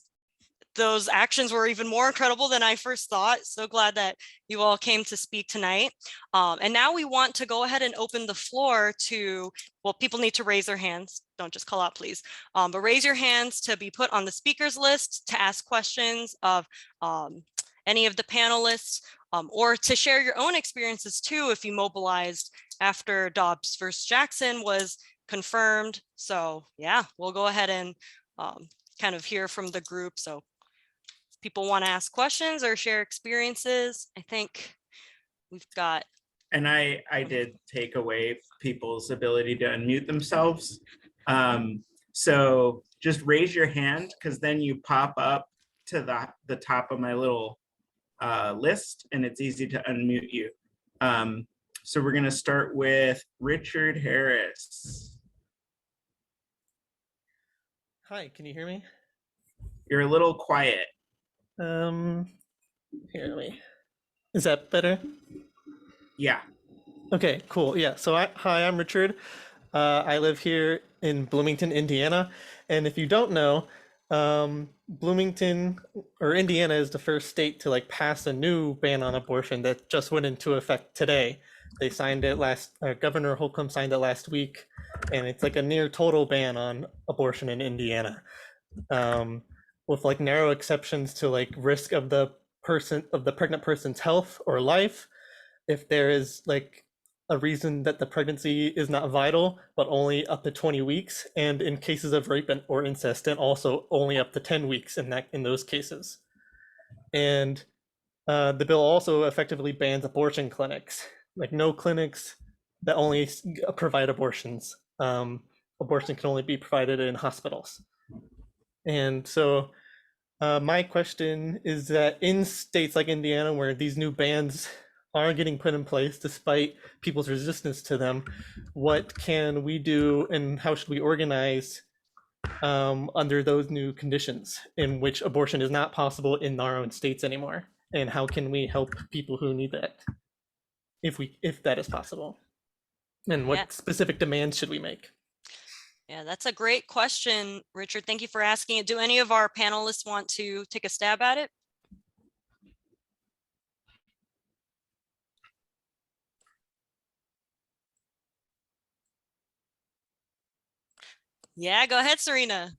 [SPEAKER 1] those actions were even more incredible than I first thought. So glad that you all came to speak tonight. And now we want to go ahead and open the floor to, well, people need to raise their hands. Don't just call out, please. But raise your hands to be put on the speakers list to ask questions of any of the panelists, or to share your own experiences too, if you mobilized after Dobbs versus Jackson was confirmed. So yeah, we'll go ahead and kind of hear from the group. So if people want to ask questions or share experiences, I think we've got.
[SPEAKER 2] And I did take away people's ability to unmute themselves. So just raise your hand, because then you pop up to the top of my little list, and it's easy to unmute you. So we're going to start with Richard Harris.
[SPEAKER 7] Hi, can you hear me?
[SPEAKER 2] You're a little quiet.
[SPEAKER 7] Here, is that better?
[SPEAKER 2] Yeah.
[SPEAKER 7] Okay, cool. Yeah, so hi, I'm Richard. I live here in Bloomington, Indiana. And if you don't know, Bloomington or Indiana is the first state to pass a new ban on abortion that just went into effect today. They signed it Governor Holcomb signed it last week, and it's a near total ban on abortion in Indiana, with narrow exceptions to risk of the pregnant person's health or life, if there is a reason that the pregnancy is not vital, but only up to 20 weeks, and in cases of rape or incest, and also only up to 10 weeks in those cases. And the bill also effectively bans abortion clinics, no clinics that only provide abortions. Abortion can only be provided in hospitals. And so my question is that in states like Indiana, where these new bans are getting put in place despite people's resistance to them, what can we do and how should we organize under those new conditions in which abortion is not possible in our own states anymore? And how can we help people who need that, if that is possible? And what specific demands should we make?
[SPEAKER 1] Yeah, that's a great question, Richard. Thank you for asking it. Do any of our panelists want to take a stab at it? Yeah, go ahead, Serena.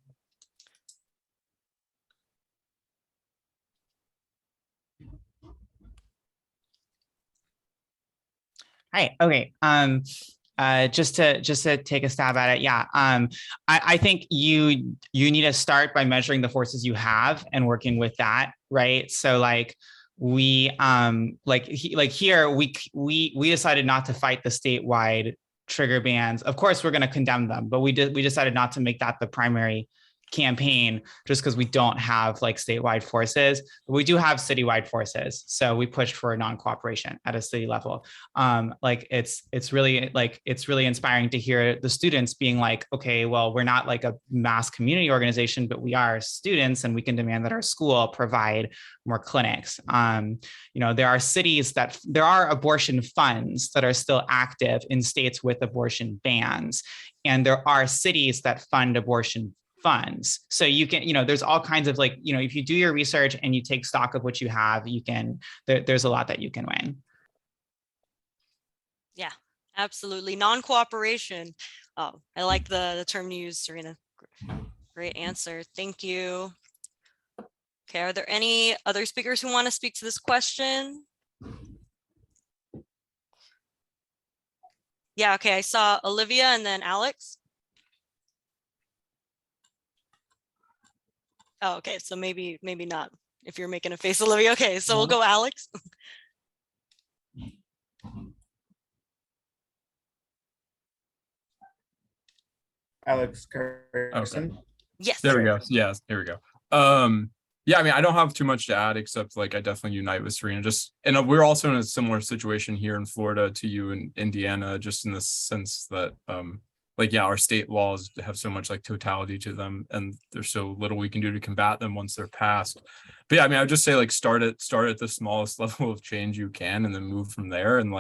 [SPEAKER 3] Hi. Okay. Just to take a stab at it. Yeah. I think you need to start by measuring the forces you have and working with that. Right. So we here we decided not to fight the statewide trigger bans. Of course, we're going to condemn them, but we decided not to make that the primary campaign just because we don't have statewide forces, but we do have citywide forces. So we pushed for non-cooperation at a city level. It's really inspiring to hear the students being okay, well, we're not a mass community organization, but we are students and we can demand that our school provide more clinics. There are cities there are abortion funds that are still active in states with abortion bans. And there are cities that fund abortion funds. So you can, there's all kinds of if you do your research and you take stock of what you have, there's a lot that you can win. Yeah,
[SPEAKER 1] absolutely. Non-cooperation. I like the term you used, Serena. Great answer. Thank you. Okay, are there any other speakers who want to speak to this question? Yeah, okay, I saw Olivia and then Alex. Oh, okay, so maybe not if you're making a face, Olivia. Okay, so we'll go Alex.
[SPEAKER 2] Alex Carson.
[SPEAKER 5] Okay.
[SPEAKER 1] Yes.
[SPEAKER 5] There we go. Yeah, there we go. Yeah, I mean, I don't have too much to add except I definitely unite with Serena. And we're also in a similar situation here in Florida to you in Indiana, just in the sense that our state laws have so much totality to them, and there's so little we can do to combat them once they're passed. But yeah, I mean, I would just say start at the smallest level of change you can, and then move from there. And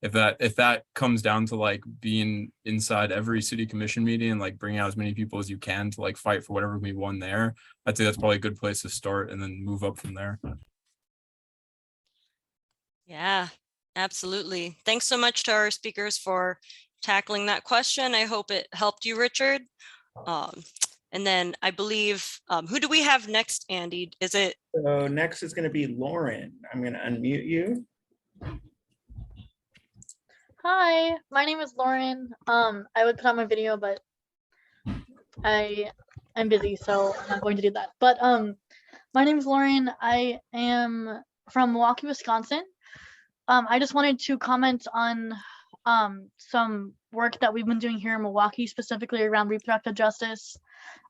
[SPEAKER 5] if that comes down to like being inside every city commission meeting and like bringing out as many people as you can to like fight for whatever we won there, I'd say that's probably a good place to start and then move up from there.
[SPEAKER 1] Yeah, absolutely. Thanks so much to our speakers for tackling that question. I hope it helped you, Richard. And then I believe, who do we have next, Andy? Is it?
[SPEAKER 2] So next is going to be Lauren. I'm going to unmute you.
[SPEAKER 8] Hi, my name is Lauren. I would put on my video, but I'm busy, so I'm not going to do that. But my name is Lauren. I am from Milwaukee, Wisconsin. I just wanted to comment on some work that we've been doing here in Milwaukee, specifically around reproductive justice.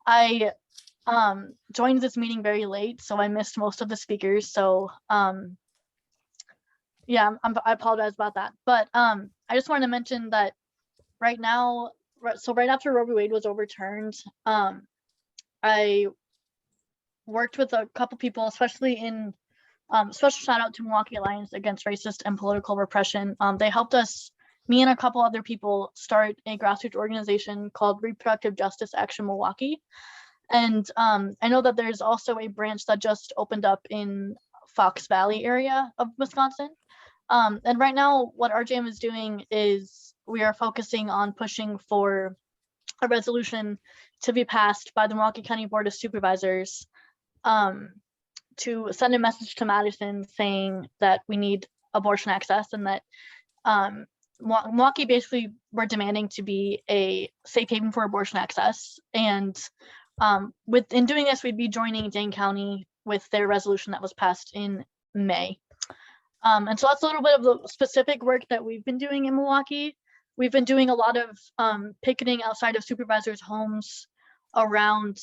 [SPEAKER 8] I joined this meeting very late, so I missed most of the speakers. So yeah, I apologize about that. But I just wanted to mention that right now, so right after Roe v. Wade was overturned, I worked with a couple people, especially in special shout out to Milwaukee Alliance Against Racist and Political Repression. They helped us, me and a couple other people, start a grassroots organization called Reproductive Justice Action Milwaukee. And I know that there's also a branch that just opened up in Fox Valley area of Wisconsin. And right now, what RJM is doing is we are focusing on pushing for a resolution to be passed by the Milwaukee County Board of Supervisors to send a message to Madison saying that we need abortion access, and that Milwaukee basically we're demanding to be a safe haven for abortion access. And in doing this, we'd be joining Dane County with their resolution that was passed in May. And so that's a little bit of the specific work that we've been doing in Milwaukee. We've been doing a lot of picketing outside of supervisors' homes around,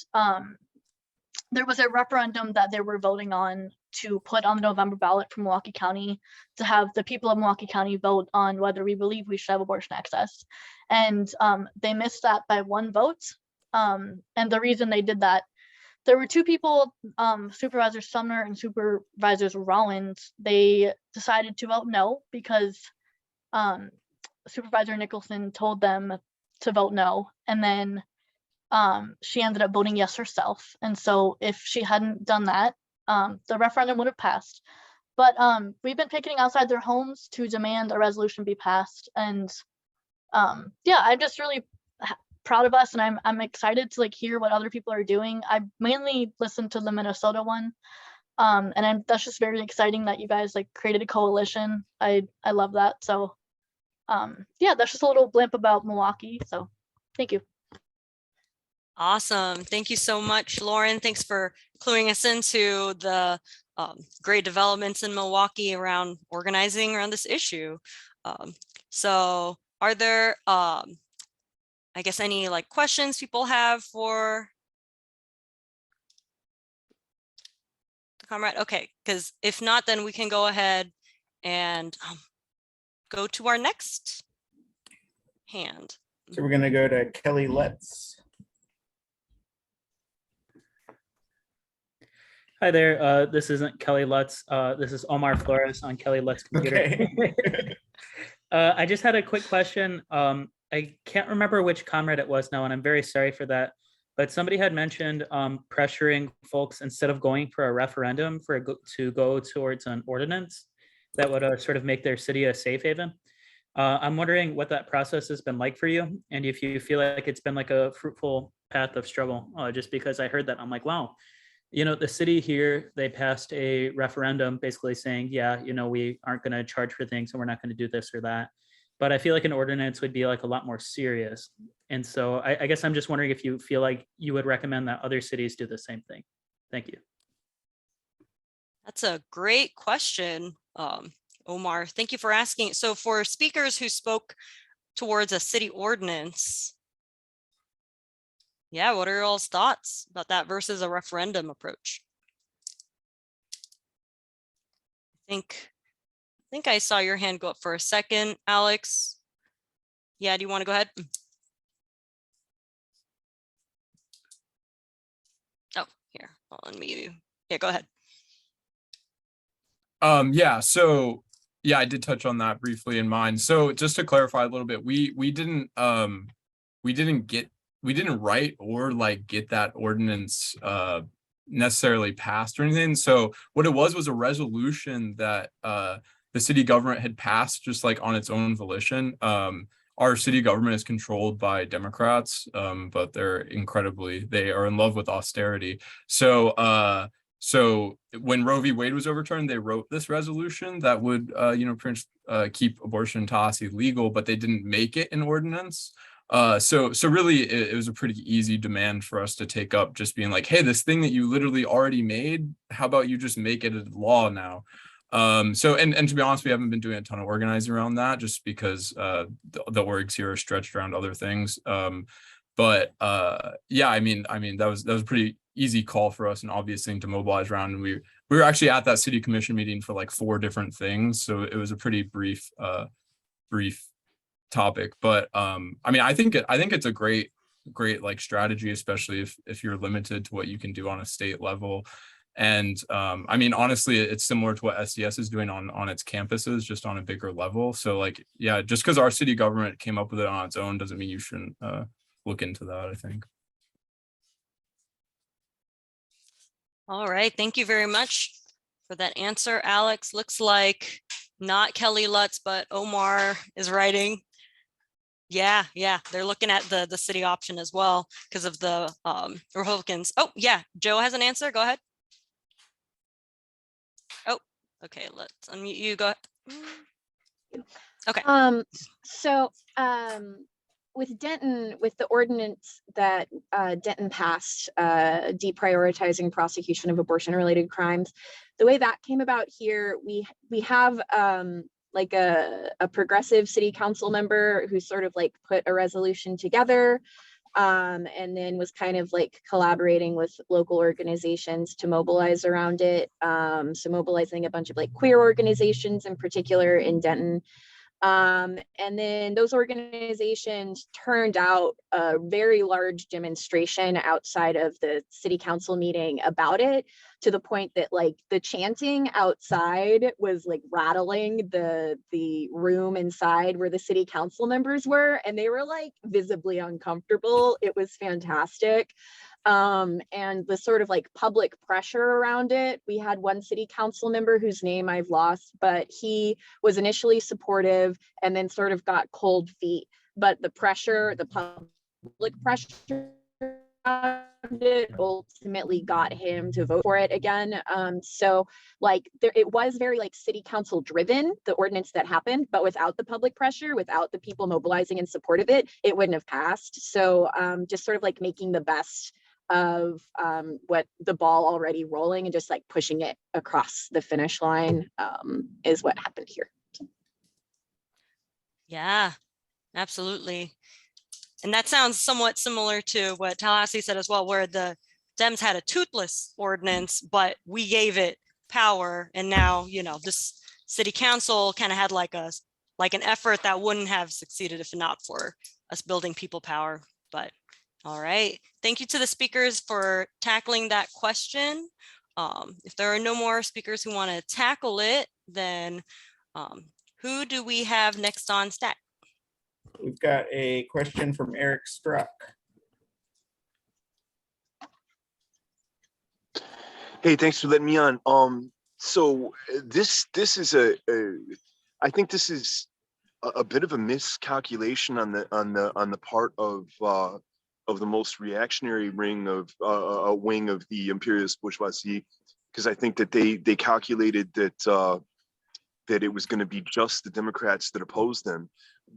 [SPEAKER 8] there was a referendum that they were voting on to put on the November ballot for Milwaukee County to have the people of Milwaukee County vote on whether we believe we should have abortion access. And they missed that by one vote. And the reason they did that, there were two people, Supervisor Sumner and Supervisors Rollins. They decided to vote no because Supervisor Nicholson told them to vote no, and then she ended up voting yes herself. And so if she hadn't done that, the referendum would have passed. But we've been picketing outside their homes to demand a resolution be passed. And yeah, I'm just really proud of us, and I'm excited to like hear what other people are doing. I mainly listened to the Minnesota one, and that's just very exciting that you guys like created a coalition. I love that. So yeah, that's just a little blimp about Milwaukee. So thank you.
[SPEAKER 1] Awesome. Thank you so much, Lauren. Thanks for cluing us into the great developments in Milwaukee around organizing around this issue. So are there, I guess, any like questions people have for the comrade? Okay, because if not, then we can go ahead and go to our next hand.
[SPEAKER 2] So we're going to go to Kelly Lutz.
[SPEAKER 9] Hi there. This isn't Kelly Lutz. This is Omar Flores on Kelly Lutz computer.
[SPEAKER 2] Okay.
[SPEAKER 9] I just had a quick question. I can't remember which comrade it was now, and I'm very sorry for that. But somebody had mentioned pressuring folks instead of going for a referendum to go towards an ordinance that would sort of make their city a safe haven. I'm wondering what that process has been like for you, and if you feel like it's been like a fruitful path of struggle. Just because I heard that, I'm like, wow, you know, the city here, they passed a referendum basically saying, yeah, you know, we aren't going to charge for things and we're not going to do this or that. But I feel like an ordinance would be like a lot more serious. And so I guess I'm just wondering if you feel like you would recommend that other cities do the same thing. Thank you.
[SPEAKER 1] That's a great question, Omar. Thank you for asking. So for speakers who spoke towards a city ordinance, yeah, what are your all's thoughts about that versus a referendum approach? I think I saw your hand go up for a second, Alex. Yeah, do you want to go ahead? Oh, here, I'll unmute you. Yeah, go ahead.
[SPEAKER 5] Yeah, so Yeah, I did touch on that briefly in mine. So just to clarify a little bit, we didn't write or like get that ordinance necessarily passed or anything. So what it was a resolution that the city government had passed just like on its own volition. Our city government is controlled by Democrats, but they are in love with austerity. So when Roe v. Wade was overturned, they wrote this resolution that would, keep abortion in Tallahassee legal, but they didn't make it an ordinance. So really, it was a pretty easy demand for us to take up, just being like, hey, this thing that you literally already made, how about you just make it a law now? And to be honest, we haven't been doing a ton of organizing around that, just because the orgs here are stretched around other things. Yeah, I mean that was a pretty easy call for us, an obvious thing to mobilize around. And we were actually at that city commission meeting for like 4 different things, so it was a pretty brief topic. But I mean, I think it's a great like strategy, especially if you're limited to what you can do on a state level. And I mean, honestly, it's similar to what SDS is doing on its campuses, just on a bigger level. So like, yeah, just because our city government came up with it on its own doesn't mean you shouldn't look into that, I think.
[SPEAKER 1] All right, thank you very much for that answer, Alex. Looks like not Kelly Lutz, but Omar is writing. Yeah, they're looking at the city option as well because of the Republicans. Oh, yeah, Joe has an answer. Go ahead. Oh, okay, let's unmute you. Go ahead. Okay.
[SPEAKER 4] With Denton, with the ordinance that Denton passed, deprioritizing prosecution of abortion-related crimes, the way that came about here, we have like a progressive city council member who sort of like put a resolution together, and then was kind of like collaborating with local organizations to mobilize around it. So mobilizing a bunch of like queer organizations in particular in Denton. And then those organizations turned out a very large demonstration outside of the city council meeting about it, to the point that like the chanting outside was like rattling the room inside where the city council members were, and they were like visibly uncomfortable. It was fantastic. And the sort of like public pressure around it, we had one city council member whose name I've lost, but he was initially supportive and then sort of got cold feet. But the pressure, the public pressure around it ultimately got him to vote for it again. So like it was very like city council driven, the ordinance that happened, but without the public pressure, without the people mobilizing in support of it, it wouldn't have passed. So just sort of like making the best of what the ball already rolling and just like pushing it across the finish line is what happened here.
[SPEAKER 1] Yeah, absolutely. And that sounds somewhat similar to what Tallahassee said as well, where the Dems had a toothless ordinance, but we gave it power. And now, you know, this city council kind of had like an effort that wouldn't have succeeded if not for us building people power. But all right. Thank you to the speakers for tackling that question. If there are no more speakers who want to tackle it, then who do we have next on stack?
[SPEAKER 2] We've got a question from Eric Struck.
[SPEAKER 10] Hey, thanks for letting me on. So this is I think this is a bit of a miscalculation on the part of the most reactionary wing of the imperialist bourgeoisie, because I think that they calculated that it was going to be just the Democrats that opposed them.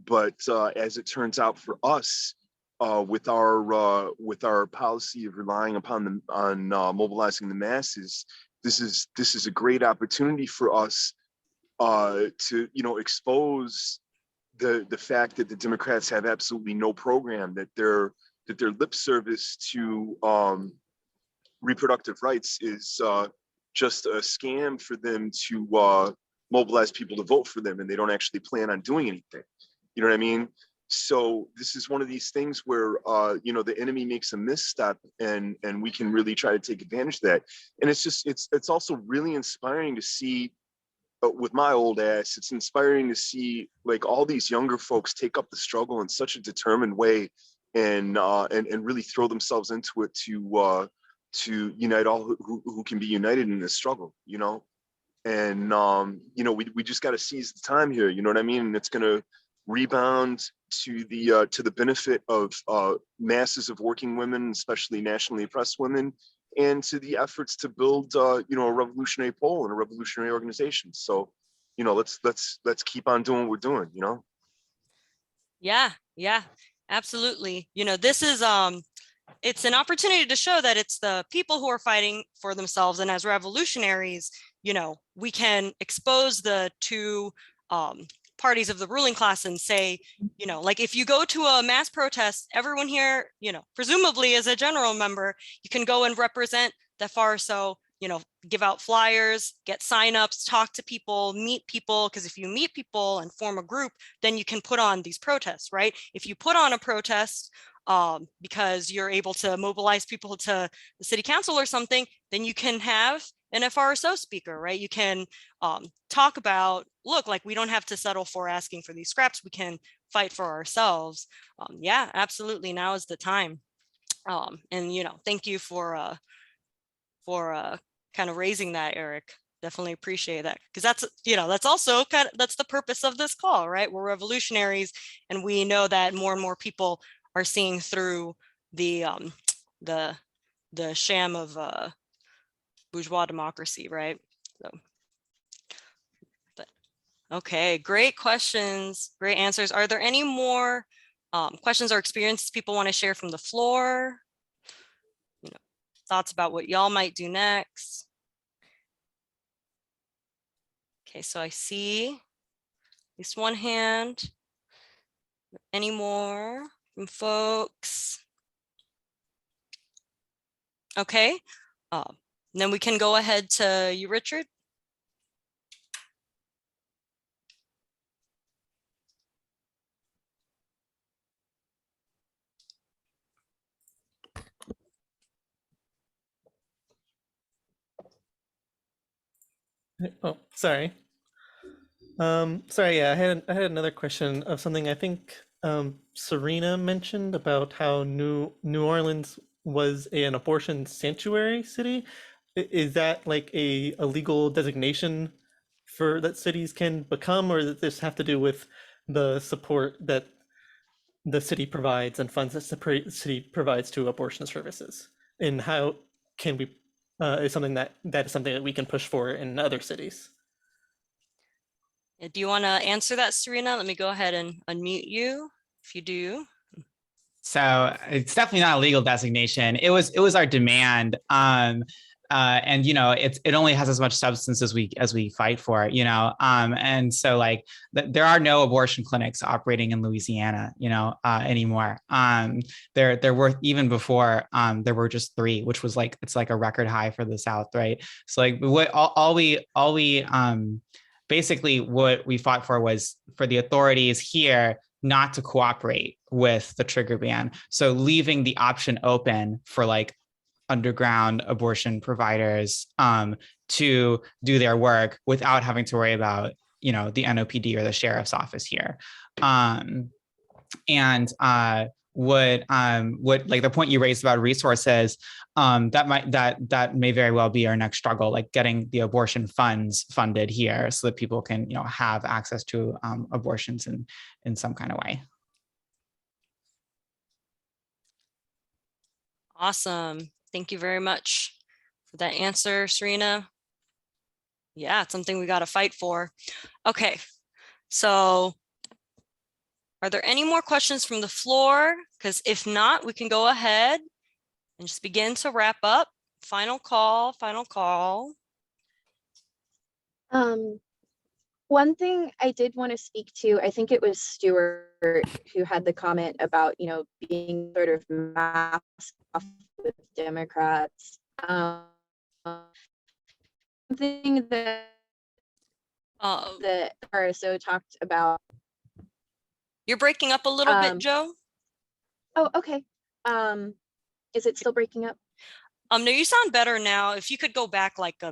[SPEAKER 10] But as it turns out for us, with our policy of relying upon mobilizing the masses, this is a great opportunity for us to expose the fact that the Democrats have absolutely no program, that their lip service to reproductive rights is just a scam for them to mobilize people to vote for them, and they don't actually plan on doing anything. You know what I mean? So this is one of these things where the enemy makes a misstep, and we can really try to take advantage of that. And it's also really inspiring to see with my old ass, it's inspiring to see like all these younger folks take up the struggle in such a determined way, and really throw themselves into it to unite all who can be united in this struggle, you know. And we just got to seize the time here, you know what I mean? And it's going to rebound to the benefit of masses of working women, especially nationally oppressed women, and to the efforts to build a revolutionary pole and a revolutionary organization. So let's keep on doing what we're doing, you know.
[SPEAKER 1] Yeah, absolutely. This is it's an opportunity to show that it's the people who are fighting for themselves, and as revolutionaries, we can expose the two parties of the ruling class and say, like if you go to a mass protest, everyone here, presumably as a general member, you can go and represent the FRSO, give out flyers, get signups, talk to people, meet people, because if you meet people and form a group, then you can put on these protests, right? If you put on a protest because you're able to mobilize people to the city council or something, then you can have an FRSO speaker, right? You can talk about, look, like we don't have to settle for asking for these scraps. We can fight for ourselves. Yeah, absolutely. Now is the time. And thank you for kind of raising that, Eric. Definitely appreciate that, because that's also that's the purpose of this call, right? We're revolutionaries, and we know that more and more people are seeing through the sham of bourgeois democracy, right? So, but okay, great questions, great answers. Are there any more questions or experiences people want to share from the floor? Thoughts about what y'all might do next? Okay, so I see at least one hand. Any more from folks? Okay, then we can go ahead to you, Richard.
[SPEAKER 7] Oh, sorry. Sorry, yeah, I had another question of something I think Serena mentioned about how New Orleans was an abortion sanctuary city. Is that like a legal designation for that cities can become, or does this have to do with the support that the city provides and funds that the city provides to abortion services? And how can we is something that is something that we can push for in other cities?
[SPEAKER 1] Do you want to answer that, Serena? Let me go ahead and unmute you if you do.
[SPEAKER 3] So it's definitely not a legal designation. It was our demand. And it only has as much substance as we fight for it, and so like there are no abortion clinics operating in Louisiana, anymore. There were, even before, there were just 3, which was like, it's like a record high for the South, right? So like basically what we fought for was for the authorities here not to cooperate with the trigger ban. So leaving the option open for like underground abortion providers to do their work without having to worry about, the NOPD or the sheriff's office here. What like the point you raised about resources, that may very well be our next struggle, like getting the abortion funds funded here so that people can, have access to abortions in some kind of way.
[SPEAKER 1] Awesome. Thank you very much for that answer, Serena. Yeah, it's something we got to fight for. Okay, so are there any more questions from the floor? Because if not, we can go ahead and just begin to wrap up. Final call, final call.
[SPEAKER 4] One thing I did want to speak to, I think it was Stuart who had the comment about, being sort of masked off with Democrats. Something that the FRSO talked about.
[SPEAKER 1] You're breaking up a little bit, Joe.
[SPEAKER 4] Oh, okay. Is it still breaking up?
[SPEAKER 1] No, you sound better now. If you could go back like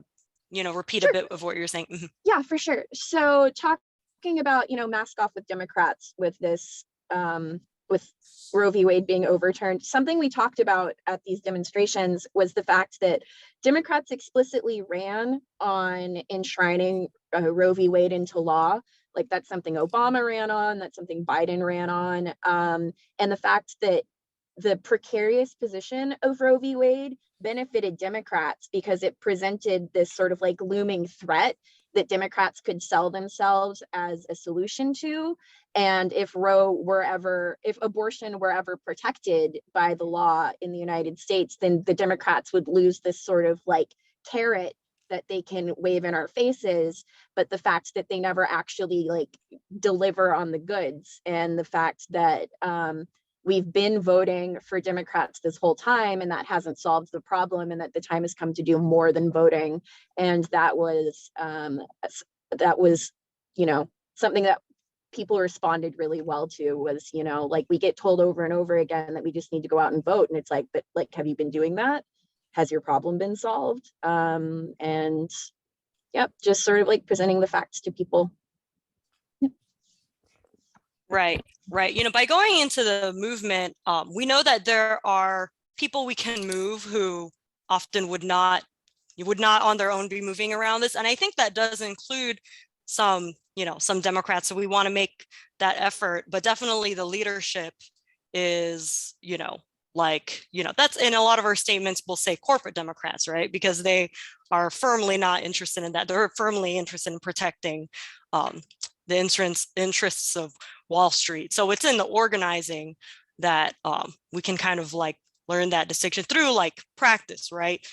[SPEAKER 1] repeat a bit of what you're saying? Mhm.
[SPEAKER 4] Yeah, for sure. So talking about, mask off with Democrats with this, with Roe v. Wade being overturned, something we talked about at these demonstrations was the fact that Democrats explicitly ran on enshrining Roe v. Wade into law. Like that's something Obama ran on, that's something Biden ran on. And the fact that the precarious position of Roe v. Wade benefited Democrats because it presented this sort of like looming threat that Democrats could sell themselves as a solution to. And if abortion were ever protected by the law in the United States, then the Democrats would lose this sort of like carrot that they can wave in our faces, but the fact that they never actually like deliver on the goods, and the fact that we've been voting for Democrats this whole time, and that hasn't solved the problem, and that the time has come to do more than voting. And that was, something that people responded really well to was, like we get told over and over again that we just need to go out and vote. And it's like, but like, have you been doing that? Has your problem been solved? And yep, just sort of like presenting the facts to people.
[SPEAKER 1] Right. By going into the movement, we know that there are people we can move who often would not on their own be moving around this. And I think that does include some Democrats. So we want to make that effort, but definitely the leadership is, that's in a lot of our statements, we'll say corporate Democrats, right? Because they are firmly not interested in that. They're firmly interested in protecting the interests of Wall Street. So it's in the organizing that we can kind of like learn that distinction through like practice, right?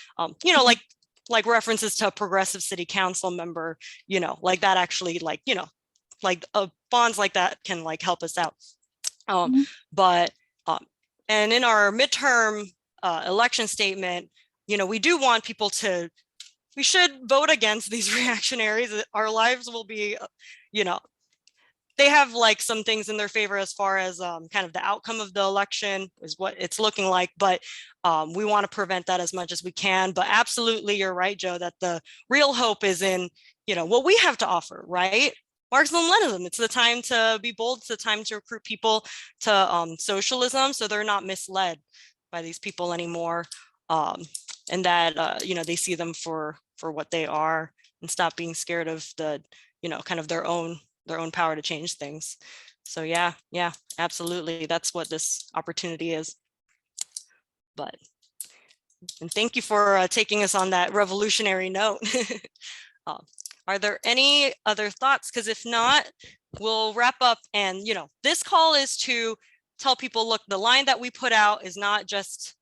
[SPEAKER 1] Like references to a progressive city council member, like that actually bonds like that can like help us out. But and in our midterm election statement, we do want people we should vote against these reactionaries. Our lives will be, they have like some things in their favor as far as kind of the outcome of the election is what it's looking like, but we want to prevent that as much as we can. But absolutely, you're right, Joe, that the real hope is in, what we have to offer, right? Marxism-Leninism. It's the time to be bold. It's the time to recruit people to socialism, so they're not misled by these people anymore, and that they see them for what they are, and stop being scared of the kind of their own power to change things. So yeah, absolutely, that's what this opportunity is. And thank you for taking us on that revolutionary note. Are there any other thoughts? Because if not, we'll wrap up. And, this call is to tell people, look, the line that we put out is not just,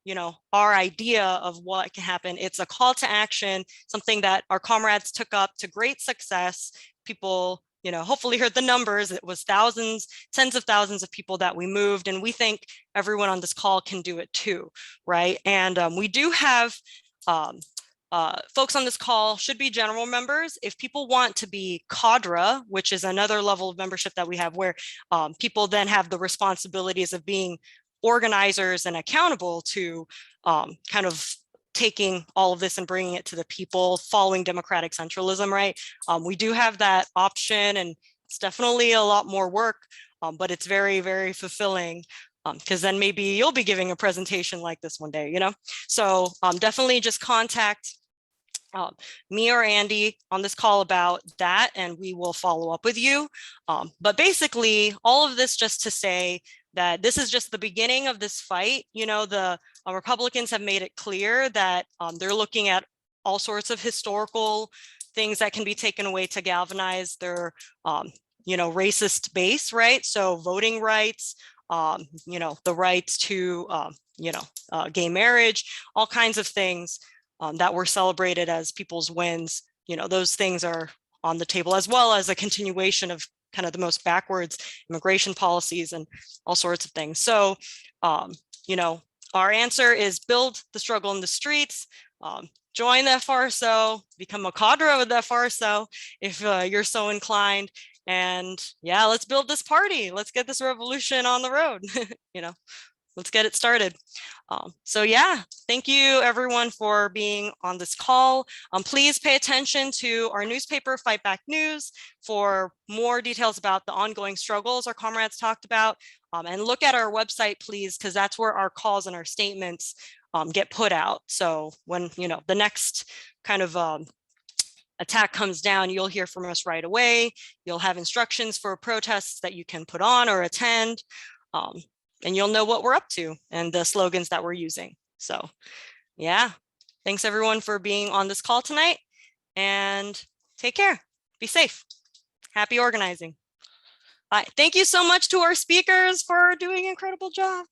[SPEAKER 1] our idea of what can happen. It's a call to action, something that our comrades took up to great success. People, hopefully heard the numbers. It was thousands, tens of thousands of people that we moved. And we think everyone on this call can do it too, right? And we do have folks on this call should be general members. If people want to be cadre, which is another level of membership that we have, where people then have the responsibilities of being organizers and accountable to kind of taking all of this and bringing it to the people, following democratic centralism, right? We do have that option, and it's definitely a lot more work, but it's very, very fulfilling. Because then maybe you'll be giving a presentation like this one day, So definitely just contact me or Andy on this call about that, and we will follow up with you. But basically, all of this just to say that this is just the beginning of this fight. The Republicans have made it clear that they're looking at all sorts of historical things that can be taken away to galvanize their, racist base, right? So voting rights, the rights to, gay marriage, all kinds of things that were celebrated as people's wins. Those things are on the table, as well as a continuation of kind of the most backwards immigration policies and all sorts of things. So, our answer is build the struggle in the streets, join the FRSO, become a cadre with the FRSO if you're so inclined. And yeah, let's build this party. Let's get this revolution on the road. let's get it started. So yeah, thank you everyone for being on this call. Please pay attention to our newspaper, Fight Back News, for more details about the ongoing struggles our comrades talked about. And look at our website, please, because that's where our calls and our statements get put out. So when the next kind of attack comes down, you'll hear from us right away. You'll have instructions for protests that you can put on or attend. And you'll know what we're up to and the slogans that we're using. So yeah, thanks everyone for being on this call tonight, and take care. Be safe. Happy organizing. Bye. Thank you so much to our speakers for doing an incredible job.